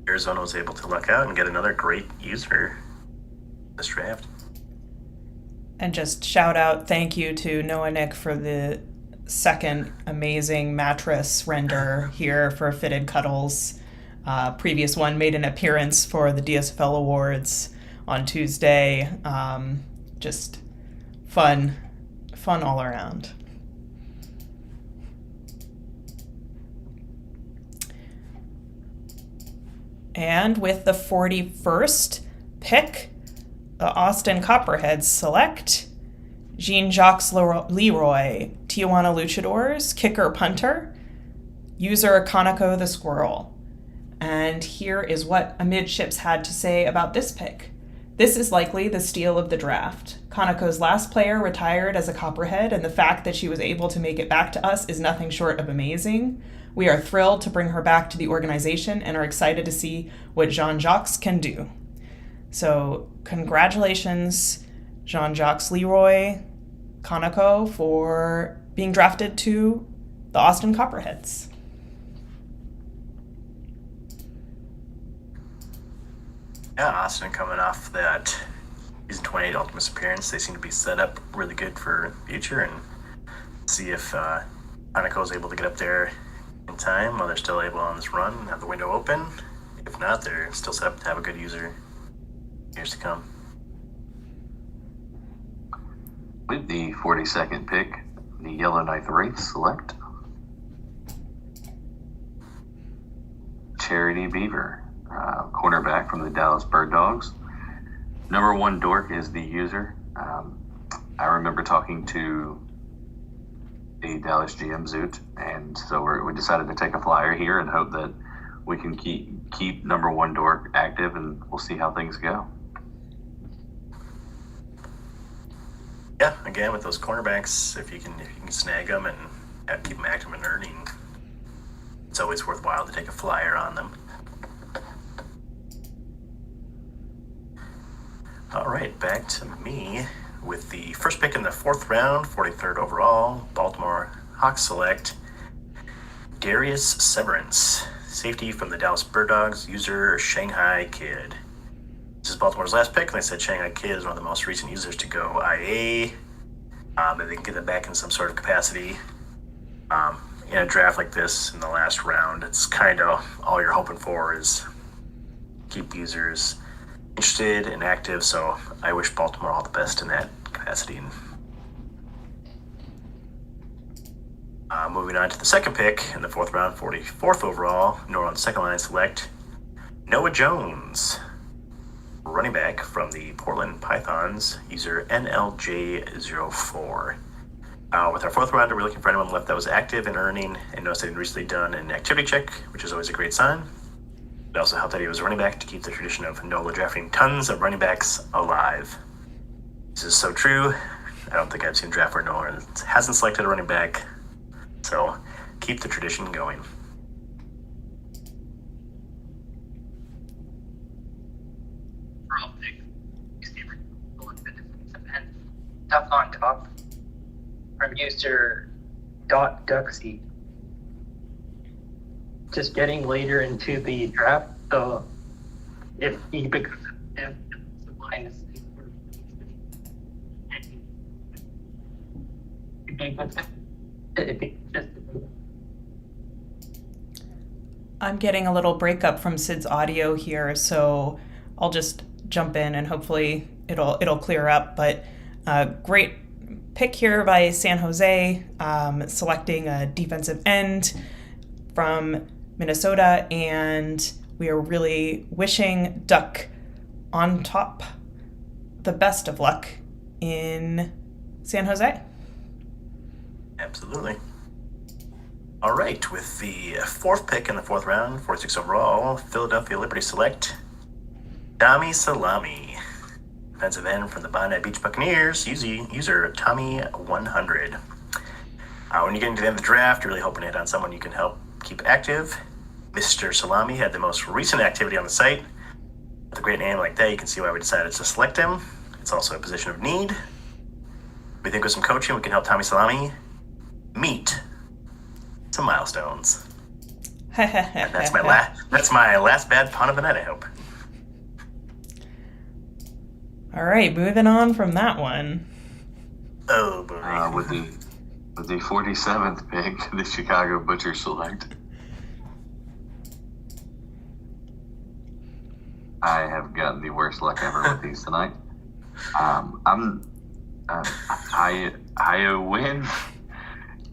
Arizona was able to luck out and get another great user this draft. And just shout out, thank you to Noah Nick for the second amazing mattress render here for Fitted Cuddles. Previous one made an appearance for the DSFL Awards on Tuesday. Just fun all around. And with the 41st pick, the Austin Copperheads select Jean-Jacques Leroy, Tijuana Luchadors, kicker punter, user Conoco the Squirrel. And here is what Amidships had to say about this pick. This is likely the steal of the draft. Conoco's last player retired as a Copperhead, and the fact that she was able to make it back to us is nothing short of amazing. We are thrilled to bring her back to the organization and are excited to see what Jean-Jacques can do. So congratulations, Jean-Jacques Leroy, Conoco, for being drafted to the Austin Copperheads. Yeah, Austin coming off that season 28 Ultimate appearance. They seem to be set up really good for the future, and see if Conoco is able to get up there in time while they're still able on this run and have the window open. If not, they're still set up to have a good user years to come. With the 42nd pick, the Yellowknife Wraiths select Charity Beaver, cornerback from the Dallas Bird Dogs. Number 1 dork is the user. I remember talking to the Dallas GM Zoot, and so we decided to take a flyer here and hope that we can keep number 1 dork active, and we'll see how things go. Yeah, again with those cornerbacks, if you can snag them and keep them active and earning, it's always worthwhile to take a flyer on them. All right, back to me with the first pick in the 4th round, 43rd overall, Baltimore Hawks select Darius Severance, safety from the Dallas Bird Dogs, user Shanghai Kid. This is Baltimore's last pick, and I said Shanghai Kid is one of the most recent users to go IA. If they can get that back in some sort of capacity. In a draft like this in the last round, it's kind of all you're hoping for is keep users interested and active, so I wish Baltimore all the best in that capacity. Moving on to the second pick in the 4th round, 44th overall, New Orleans second line select Noah Jones, running back from the Portland Pythons, user NLJ04. With our 4th rounder, we're looking for anyone left that was active and earning, and noticed that he'd recently done an activity check, which is always a great sign. It also helped that he was a running back to keep the tradition of NOLA drafting tons of running backs alive. This is so true. I don't think I've seen a draft where NOLA hasn't selected a running back, so keep the tradition going. Tough on top from user Duxie. Just getting later into the draft, so if he becomes the line is I'm getting a little breakup from Sid's audio here, so I'll just jump in and hopefully it'll clear up. But great pick here by San Jose, selecting a defensive end from Minnesota, and we are really wishing Duck on top the best of luck in San Jose. Absolutely. All right, with the 4th pick in the 4th round, 46 overall, Philadelphia Liberty select Tommy Salami, defensive end from the Bondi Beach Buccaneers, user Tommy100. When you get into the end of the draft, you're really hoping to hit on someone you can help keep active. Mr. Salami had the most recent activity on the site. With a great name like that, you can see why we decided to select him. It's also a position of need. We think with some coaching, we can help Tommy Salami meet some milestones. And that's my last bad pun of the night, I hope. All right, moving on from that one. Oh boy. With the 47th pick, the Chicago Butchers select. I have gotten the worst luck ever with these tonight.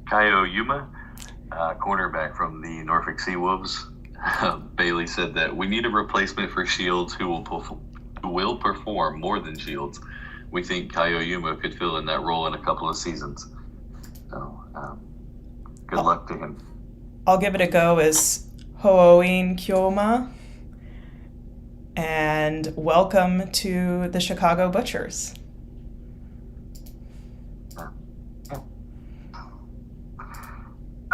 Kayo Yuma, cornerback from the Norfolk Sea Wolves. Bailey said that we need a replacement for Shields who will perform more than Shields. We think Kaio Yuma could fill in that role in a couple of seasons. So, good luck to him. I'll give it a go as Ho'oin Kyoma. And welcome to the Chicago Butchers.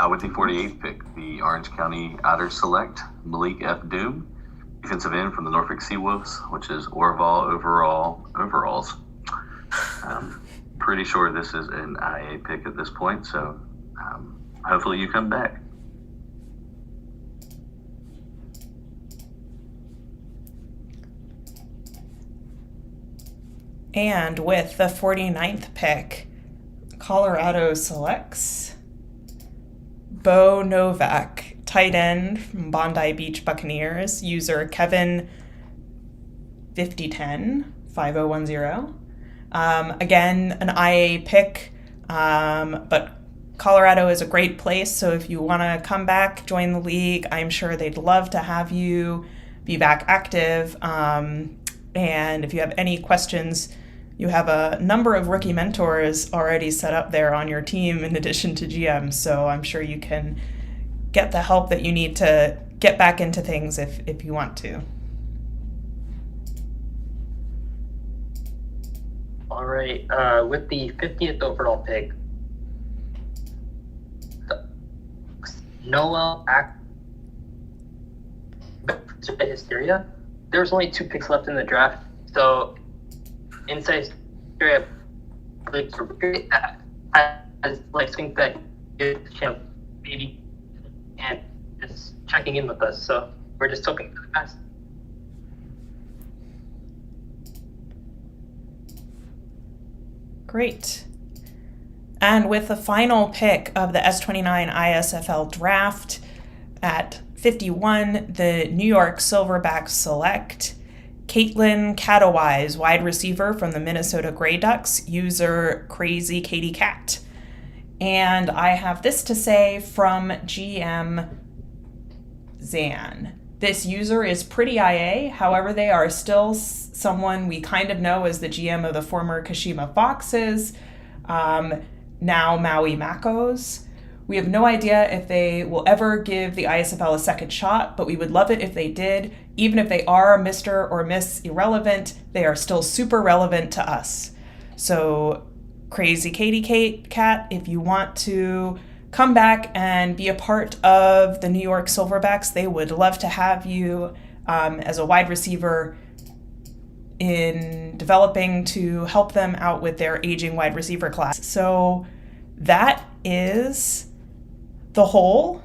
With the 48th pick, the Orange County Otters select Malik F. Doom, defensive end from the Norfolk Seawolves, which is Orval overalls. Pretty sure this is an IA pick at this point, so hopefully you come back. And with the 49th pick, Colorado selects Bo Novak, tight end from Bondi Beach Buccaneers, user Kevin 5010. Again, an IA pick, but Colorado is a great place, so if you want to come back, join the league, I'm sure they'd love to have you be back active. And if you have any questions, you have a number of rookie mentors already set up there on your team in addition to GM, so I'm sure you can get the help that you need to get back into things if you want to. All right, with the 50th overall pick, Noel Hysteria. There's only 2 picks left in the draft, so inside Hysteria, I think that it's champ maybe and it's checking in with us, so we're just hoping for the best. Great. And with the final pick of the S29 ISFL Draft at 51, the New York Silverbacks select Caitlin Catawise, wide receiver from the Minnesota Grey Ducks, user Crazy Katie Cat. And I have this to say from GM Zan. This user is pretty IA, however, they are still someone we kind of know as the GM of the former Kashima Foxes, now Maui Makos. We have no idea if they will ever give the ISFL a second shot, but we would love it if they did. Even if they are Mr. or Miss Irrelevant, they are still super relevant to us. So Crazy Katie Cat, if you want to come back and be a part of the New York Silverbacks, they would love to have you as a wide receiver in developing to help them out with their aging wide receiver class. So that is the whole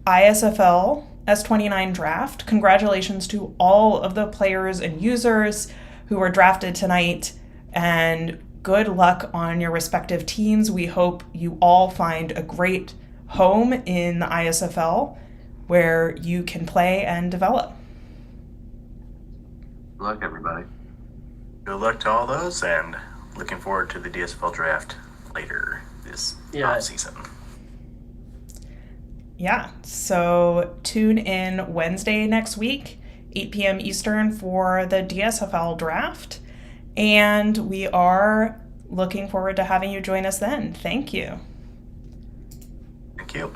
ISFL S29 draft. Congratulations to all of the players and users who were drafted tonight, and good luck on your respective teams. We hope you all find a great home in the ISFL where you can play and develop. Good luck, everybody. Good luck to all those, and looking forward to the DSFL draft later this season. Yeah, so tune in Wednesday next week, 8 p.m. Eastern for the DSFL draft. And we are looking forward to having you join us then. Thank you. Thank you.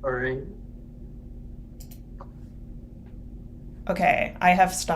All right. Okay, I have stopped.